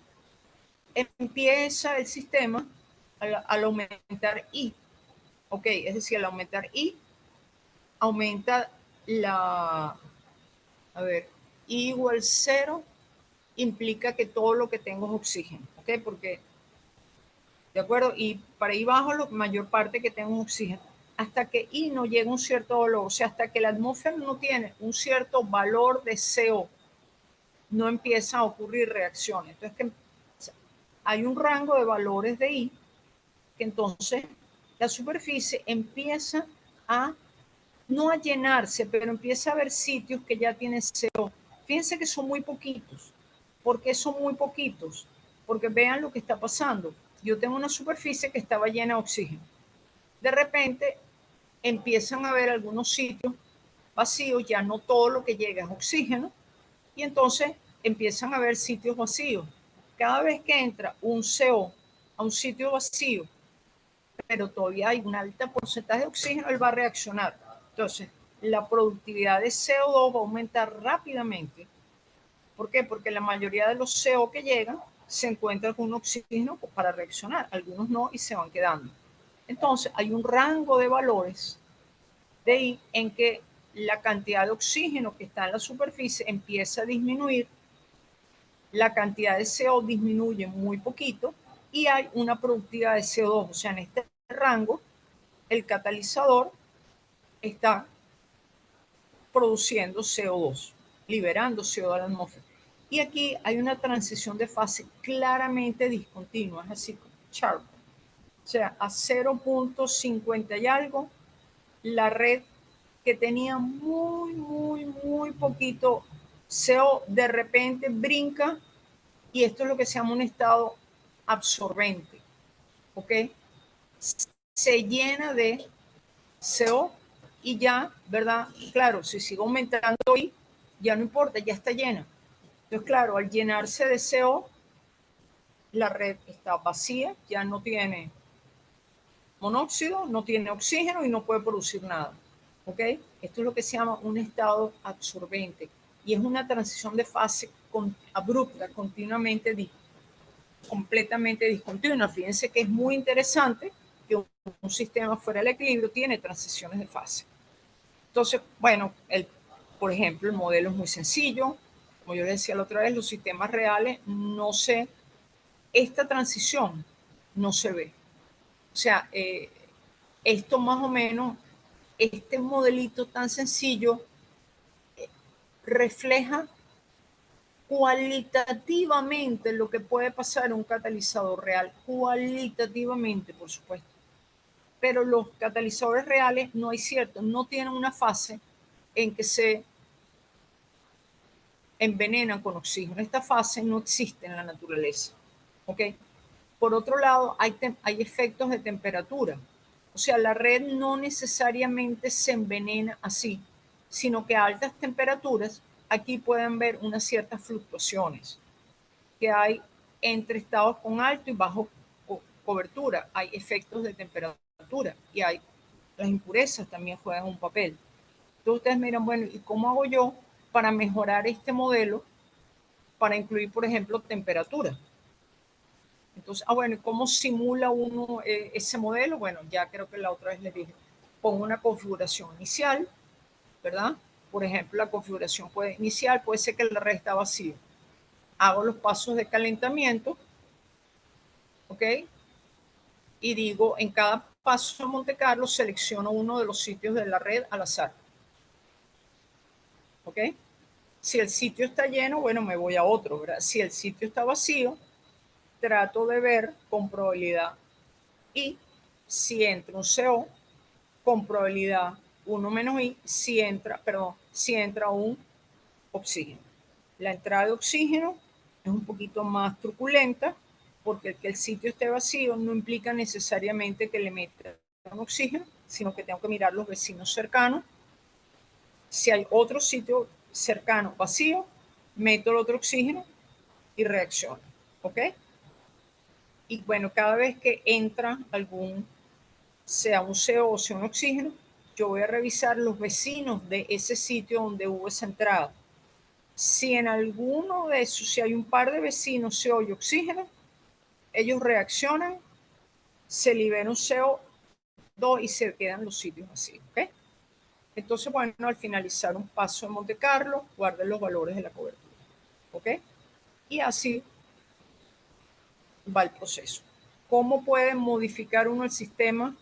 empieza el sistema al aumentar I. Ok, es decir, al aumentar I, aumenta a ver, I igual 0 implica que todo lo que tengo es oxígeno, ¿ok? Porque, ¿de acuerdo? Y para I bajo, la mayor parte que tengo es oxígeno. Hasta que I no llega a un cierto valor, o sea, hasta que la atmósfera no tiene un cierto valor de CO, no empiezan a ocurrir reacciones. Entonces, hay un rango de valores de I que entonces la superficie empieza a, no a llenarse, pero empieza a haber sitios que ya tienen CO. Fíjense que son muy poquitos. ¿Por qué son muy poquitos? Porque vean lo que está pasando. Yo tengo una superficie que estaba llena de oxígeno. De repente empiezan a haber algunos sitios vacíos, ya no todo lo que llega es oxígeno, y entonces empiezan a haber sitios vacíos. Cada vez que entra un CO a un sitio vacío, pero todavía hay un alto porcentaje de oxígeno, él va a reaccionar. Entonces, la productividad de CO2 va a aumentar rápidamente. ¿Por qué? Porque la mayoría de los CO que llegan se encuentran con un oxígeno para reaccionar, algunos no y se van quedando. Entonces hay un rango de valores de ahí en que la cantidad de oxígeno que está en la superficie empieza a disminuir, la cantidad de CO disminuye muy poquito y hay una productividad de CO2. O sea, en este rango, el catalizador está produciendo CO2, liberando CO2 a la atmósfera. Y aquí hay una transición de fase claramente discontinua, es así, sharp. O sea, a 0.50 y algo, la red que tenía muy poquito CO de repente brinca y esto es lo que se llama un estado absorbente, ¿ok? Se llena de CO y ya, ¿verdad? Claro, si sigo aumentando ahí, ya no importa, ya está llena. Entonces, claro, al llenarse de CO, la red está vacía, ya no tiene monóxido, no tiene oxígeno y no puede producir nada. ¿Ok? Esto es lo que se llama un estado absorbente y es una transición de fase abrupta, completamente discontinua. Fíjense que es muy interesante que un sistema fuera del equilibrio tiene transiciones de fase. Entonces, bueno, por ejemplo, el modelo es muy sencillo. Como yo les decía la otra vez, los sistemas reales esta transición no se ve. O sea, esto más o menos, este modelito tan sencillo refleja cualitativamente lo que puede pasar en un catalizador real, cualitativamente, por supuesto. Pero los catalizadores reales no tienen una fase en que se envenenan con oxígeno. Esta fase no existe en la naturaleza. ¿Ok? Por otro lado, hay efectos de temperatura. O sea, la red no necesariamente se envenena así, sino que a altas temperaturas aquí pueden ver unas ciertas fluctuaciones que hay entre estados con alto y bajo cobertura. Hay efectos de temperatura y las impurezas también juegan un papel. Entonces ustedes miran, bueno, ¿y cómo hago yo para mejorar este modelo para incluir, por ejemplo, temperatura? Entonces, bueno, ¿cómo simula uno ese modelo? Bueno, ya creo que la otra vez les dije, pongo una configuración inicial, ¿verdad? Por ejemplo, la configuración inicial puede ser que la red está vacía. Hago los pasos de calentamiento, ¿ok? Y digo, en cada paso de Monte Carlo selecciono uno de los sitios de la red al azar, ¿ok? Si el sitio está lleno, bueno, me voy a otro, ¿verdad? Si el sitio está vacío, trato de ver con probabilidad y si entra un CO con probabilidad 1 menos I si entra un oxígeno. La entrada de oxígeno es un poquito más truculenta porque el que el sitio esté vacío no implica necesariamente que le meta un oxígeno, sino que tengo que mirar los vecinos cercanos. Si hay otro sitio cercano vacío, meto el otro oxígeno y reacciona. ¿Ok? Y bueno, cada vez que entra sea un CO o sea un oxígeno, yo voy a revisar los vecinos de ese sitio donde hubo esa entrada. Si en alguno de esos, si hay un par de vecinos CO y oxígeno, ellos reaccionan, se libera un CO2 y se quedan los sitios así. ¿Okay? Entonces, bueno, al finalizar un paso en Monte Carlo, guarden los valores de la cobertura. ¿Ok? Y así va el proceso. ¿Cómo puede modificar uno el sistema?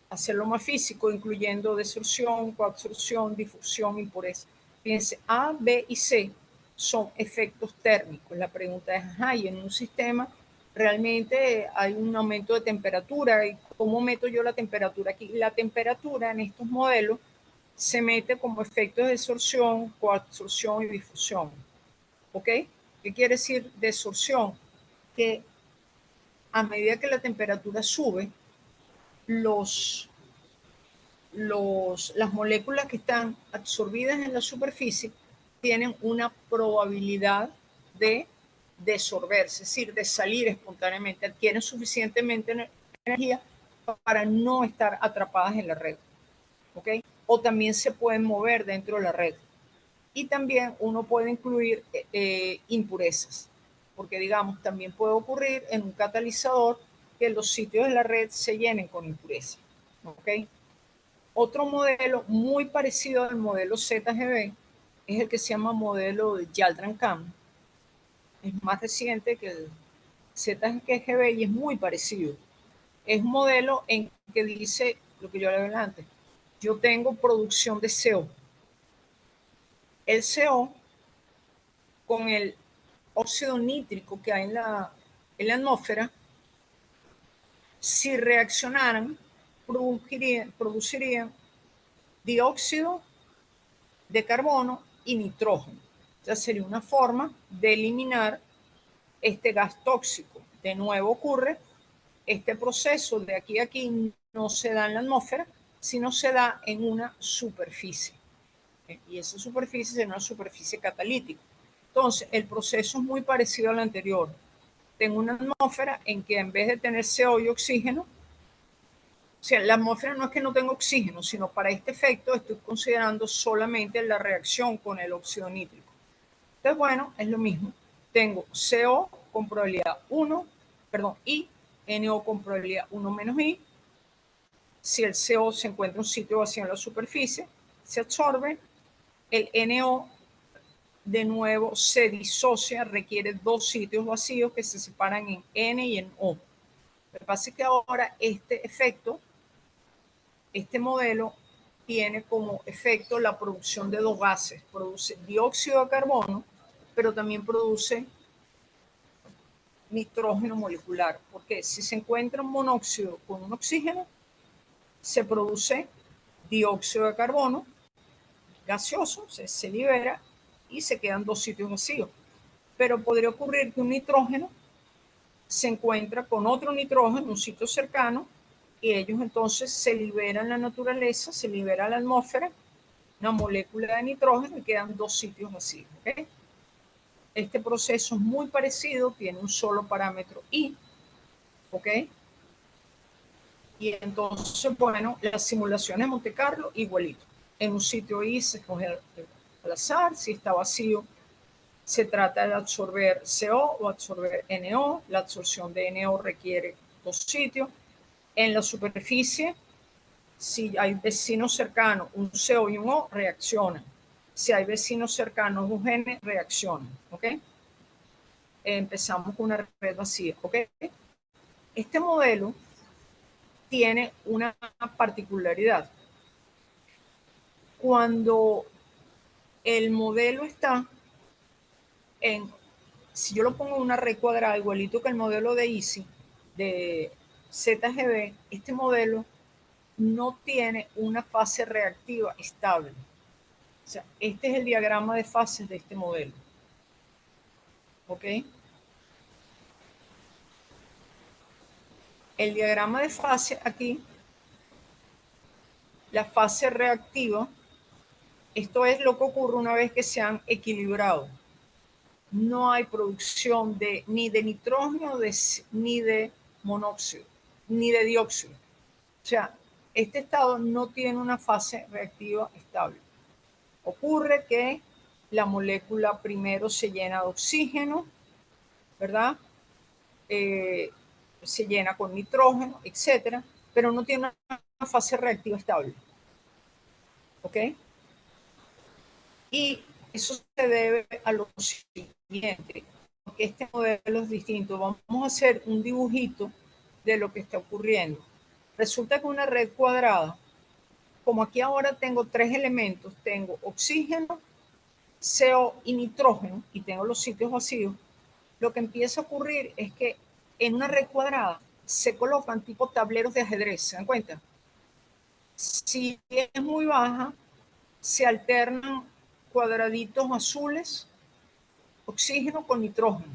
Hacerlo más físico, incluyendo desorción, coabsorción, difusión, impureza. Fíjense, A, B y C son efectos térmicos. La pregunta es, ¿y en un sistema realmente hay un aumento de temperatura? ¿Y cómo meto yo la temperatura aquí? La temperatura en estos modelos se mete como efectos de desorción, coabsorción y difusión. ¿Ok? ¿Qué quiere decir desorción? Que a medida que la temperatura sube, las moléculas que están absorbidas en la superficie tienen una probabilidad de desorberse, es decir, de salir espontáneamente, adquieren suficientemente energía para no estar atrapadas en la red. ¿Ok? O también se pueden mover dentro de la red. Y también uno puede incluir impurezas. porque digamos, también puede ocurrir en un catalizador que los sitios de la red se llenen con impureza. ¿Ok? Otro modelo muy parecido al modelo ZGB es el que se llama modelo de Yaldran-Kam. Es más reciente que el ZGB y es muy parecido. Es un modelo en que dice lo que yo le hablé antes. Yo tengo producción de CO. El CO con el óxido nítrico que hay en la atmósfera, si reaccionaran, producirían dióxido de carbono y nitrógeno. O sea, sería una forma de eliminar este gas tóxico. De nuevo ocurre, este proceso de aquí a aquí no se da en la atmósfera, sino se da en una superficie. Y esa superficie es una superficie catalítica. Entonces, el proceso es muy parecido al anterior. Tengo una atmósfera en que en vez de tener CO y oxígeno, o sea, la atmósfera no es que no tenga oxígeno, sino para este efecto estoy considerando solamente la reacción con el óxido nítrico. Entonces, bueno, es lo mismo. Tengo CO con probabilidad 1, perdón, I, NO con probabilidad 1 menos I. Si el CO se encuentra en un sitio vacío en la superficie, se absorbe. El NO de nuevo se disocia, requiere dos sitios vacíos que se separan en N y en O. Lo que pasa es que ahora este efecto, este modelo, tiene como efecto la producción de dos gases. Produce dióxido de carbono, pero también produce nitrógeno molecular. Porque si se encuentra un monóxido con un oxígeno, se produce dióxido de carbono gaseoso, se libera y se quedan dos sitios vacíos. Pero podría ocurrir que un nitrógeno se encuentra con otro nitrógeno en un sitio cercano y ellos entonces se liberan en la naturaleza, se libera la atmósfera, una molécula de nitrógeno y quedan dos sitios vacíos. ¿Okay? Este proceso es muy parecido, tiene un solo parámetro I, ¿ok? Y entonces, bueno, las simulaciones de Monte Carlo, igualito. En un sitio I se escoge al azar, si está vacío, se trata de absorber CO o absorber NO. La absorción de NO requiere dos sitios. En la superficie, si hay vecinos cercanos, un CO y un O, reaccionan. Si hay vecinos cercanos, un N, reaccionan. ¿Ok? Empezamos con una red vacía. ¿Ok? Este modelo tiene una particularidad. Cuando el modelo está en, si yo lo pongo en una red cuadrada, igualito que el modelo de EASY, de ZGB, este modelo no tiene una fase reactiva estable. O sea, este es el diagrama de fases de este modelo. ¿Ok? El diagrama de fase aquí, la fase reactiva, esto es lo que ocurre una vez que se han equilibrado. No hay producción ni de nitrógeno ni de monóxido, ni de dióxido. O sea, este estado no tiene una fase reactiva estable. Ocurre que la molécula primero se llena de oxígeno, ¿verdad? Se llena con nitrógeno, etcétera, pero no tiene una fase reactiva estable. ¿Ok? Y eso se debe a lo siguiente, porque este modelo es distinto. Vamos a hacer un dibujito de lo que está ocurriendo. Resulta que una red cuadrada, como aquí ahora tengo tres elementos, tengo oxígeno, CO y nitrógeno, y tengo los sitios vacíos, lo que empieza a ocurrir es que en una red cuadrada se colocan tipo tableros de ajedrez, ¿se dan cuenta? Si es muy baja, se alternan cuadraditos azules, oxígeno con nitrógeno.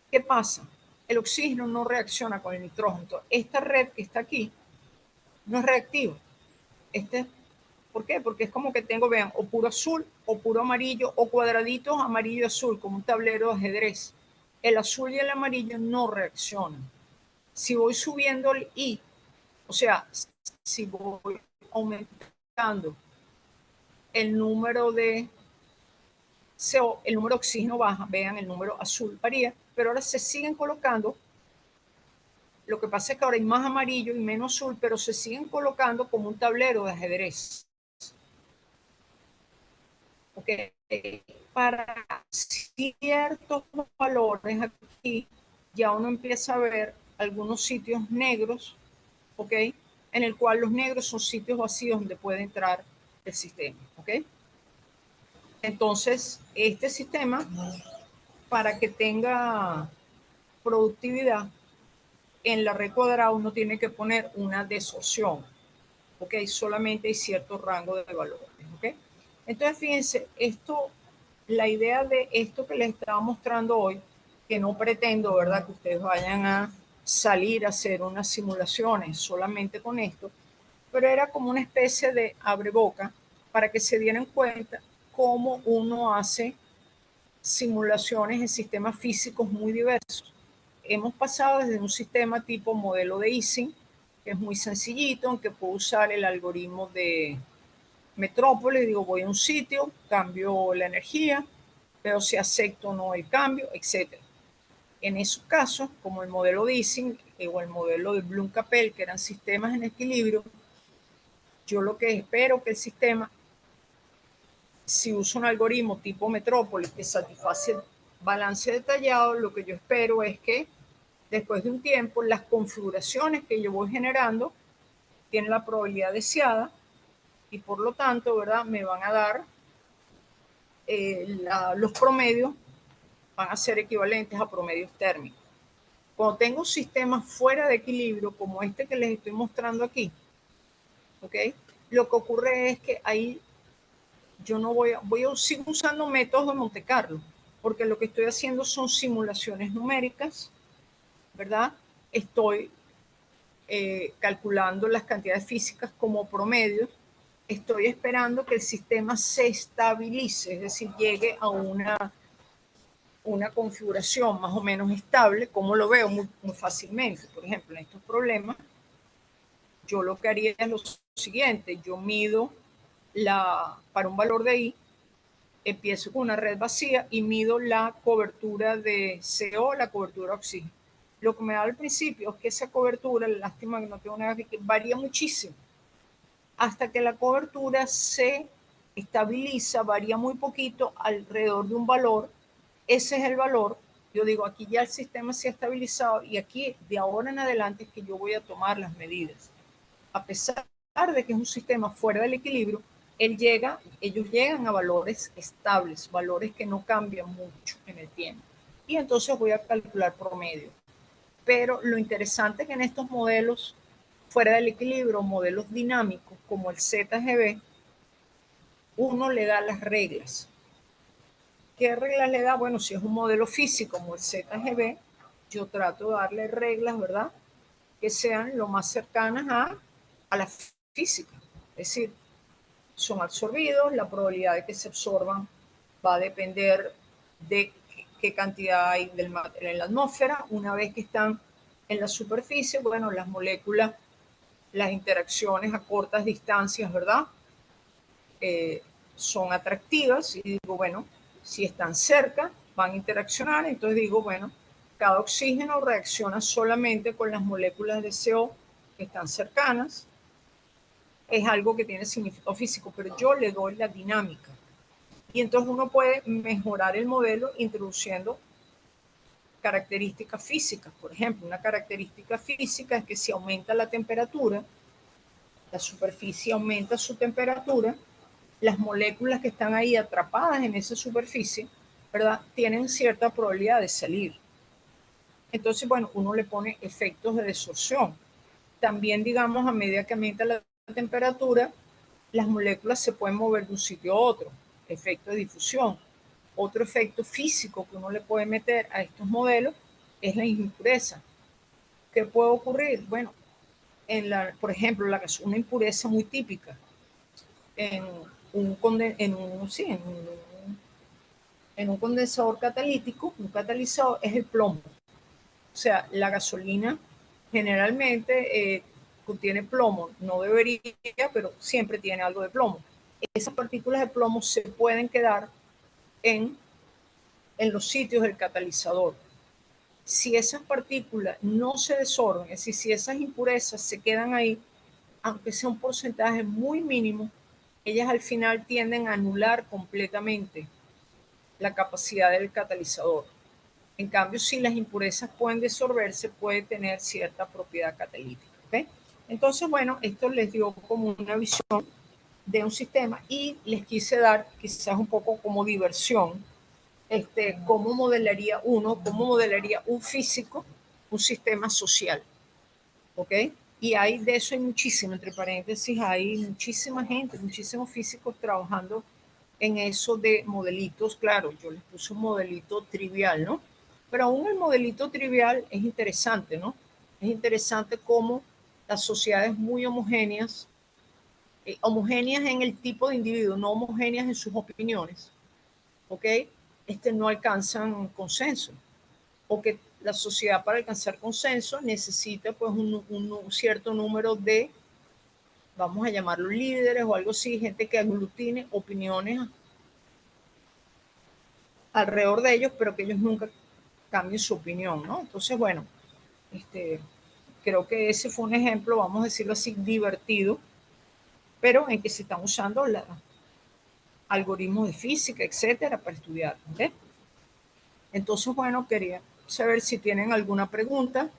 ¿Qué pasa? El oxígeno no reacciona con el nitrógeno. Entonces, esta red que está aquí no es reactiva. ¿Por qué? Porque es como que tengo, vean, o puro azul, o puro amarillo, o cuadraditos amarillo y azul, como un tablero de ajedrez. El azul y el amarillo no reaccionan. Si voy subiendo el I, o sea, si voy aumentando el número de CO, el número de oxígeno baja, vean el número azul varía, pero ahora se siguen colocando, lo que pasa es que ahora hay más amarillo y menos azul, pero se siguen colocando como un tablero de ajedrez. ¿Ok? Para ciertos valores aquí ya uno empieza a ver algunos sitios negros, ¿ok? En el cual los negros son sitios vacíos donde puede entrar el sistema, ¿ok? Entonces, este sistema, para que tenga productividad, en la red cuadrada uno tiene que poner una desorción, ¿ok? Solamente hay cierto rango de valores, ¿ok? Entonces, fíjense, esto, la idea de esto que les estaba mostrando hoy, que no pretendo, ¿verdad?, que ustedes vayan a salir a hacer unas simulaciones solamente con esto, pero era como una especie de abreboca para que se dieran cuenta cómo uno hace simulaciones en sistemas físicos muy diversos. Hemos pasado desde un sistema tipo modelo de Ising, que es muy sencillito, en que puedo usar el algoritmo de Metrópolis, digo, voy a un sitio, cambio la energía, veo si acepto o no el cambio, etc. En esos casos, como el modelo de Ising o el modelo de Bloom-Capell, que eran sistemas en equilibrio, yo lo que espero que el sistema, si uso un algoritmo tipo Metrópolis que satisface balance detallado, lo que yo espero es que después de un tiempo las configuraciones que yo voy generando tienen la probabilidad deseada y por lo tanto, ¿verdad?, me van a dar los promedios van a ser equivalentes a promedios térmicos. Cuando tengo sistemas fuera de equilibrio, como este que les estoy mostrando aquí, ¿ok? Lo que ocurre es que ahí yo no voy a seguir usando métodos de Monte Carlo, porque lo que estoy haciendo son simulaciones numéricas, ¿verdad? Estoy calculando las cantidades físicas como promedio. Estoy esperando que el sistema se estabilice, es decir, llegue a una configuración más o menos estable, como lo veo muy fácilmente. Por ejemplo, en estos problemas, yo lo que haría es lo siguiente, yo mido para un valor de I, empiezo con una red vacía y mido la cobertura de CO, la cobertura de oxígeno. Lo que me da al principio es que esa cobertura, lástima que no tengo nada que varía muchísimo, hasta que la cobertura se estabiliza, varía muy poquito alrededor de un valor. Ese es el valor. Yo digo, aquí ya el sistema se ha estabilizado y aquí de ahora en adelante es que yo voy a tomar las medidas. A pesar de que es un sistema fuera del equilibrio, ellos llegan a valores estables, valores que no cambian mucho en el tiempo. Y entonces voy a calcular promedio. Pero lo interesante es que en estos modelos fuera del equilibrio, modelos dinámicos como el ZGB, uno le da las reglas. ¿Qué reglas le da? Bueno, si es un modelo físico como el ZGB, yo trato de darle reglas, ¿verdad?, que sean lo más cercanas a la física. Es decir, son absorbidos, la probabilidad de que se absorban va a depender de qué cantidad hay en la atmósfera. Una vez que están en la superficie, bueno, las moléculas, las interacciones a cortas distancias, ¿verdad?, son atractivas y digo, bueno, si están cerca, van a interaccionar. Entonces digo, bueno, cada oxígeno reacciona solamente con las moléculas de CO que están cercanas. Es algo que tiene significado físico, pero yo le doy la dinámica. Y entonces uno puede mejorar el modelo introduciendo características físicas. Por ejemplo, una característica física es que si aumenta la temperatura, la superficie aumenta su temperatura, las moléculas que están ahí atrapadas en esa superficie, ¿verdad?, tienen cierta probabilidad de salir. Entonces, bueno, uno le pone efectos de desorción. También, digamos, a medida que aumenta la temperatura, las moléculas se pueden mover de un sitio a otro, efecto de difusión. Otro efecto físico que uno le puede meter a estos modelos es la impureza. ¿Qué puede ocurrir? Bueno, por ejemplo, una impureza muy típica en un condensador catalítico, un catalizador, es el plomo. O sea, la gasolina generalmente contiene plomo, no debería, pero siempre tiene algo de plomo. Esas partículas de plomo se pueden quedar en, en los sitios del catalizador. Si esas partículas no se desorgan, es decir, si esas impurezas se quedan ahí, aunque sea un porcentaje muy mínimo, ellas al final tienden a anular completamente la capacidad del catalizador. En cambio, si las impurezas pueden disolverse, puede tener cierta propiedad catalítica. ¿Okay? Entonces, bueno, esto les dio como una visión de un sistema y les quise dar quizás un poco como diversión, cómo modelaría un físico, un sistema social. ¿Ok? Y hay de eso, hay muchísimo, entre paréntesis, hay muchísima gente, muchísimos físicos trabajando en eso de modelitos. Claro, yo les puse un modelito trivial, ¿no? Pero aún el modelito trivial es interesante, ¿no? Es interesante cómo las sociedades muy homogéneas, homogéneas en el tipo de individuo, no homogéneas en sus opiniones, ¿ok? No alcanzan consenso, o que la sociedad para alcanzar consenso necesita pues un cierto número de, vamos a llamarlo líderes o algo así, gente que aglutine opiniones alrededor de ellos, pero que ellos nunca cambien su opinión, ¿no? Entonces, bueno, creo que ese fue un ejemplo, vamos a decirlo así, divertido, pero en que se están usando algoritmos de física, etcétera, para estudiar. ¿Okay? Entonces, bueno, quería saber si tienen alguna pregunta.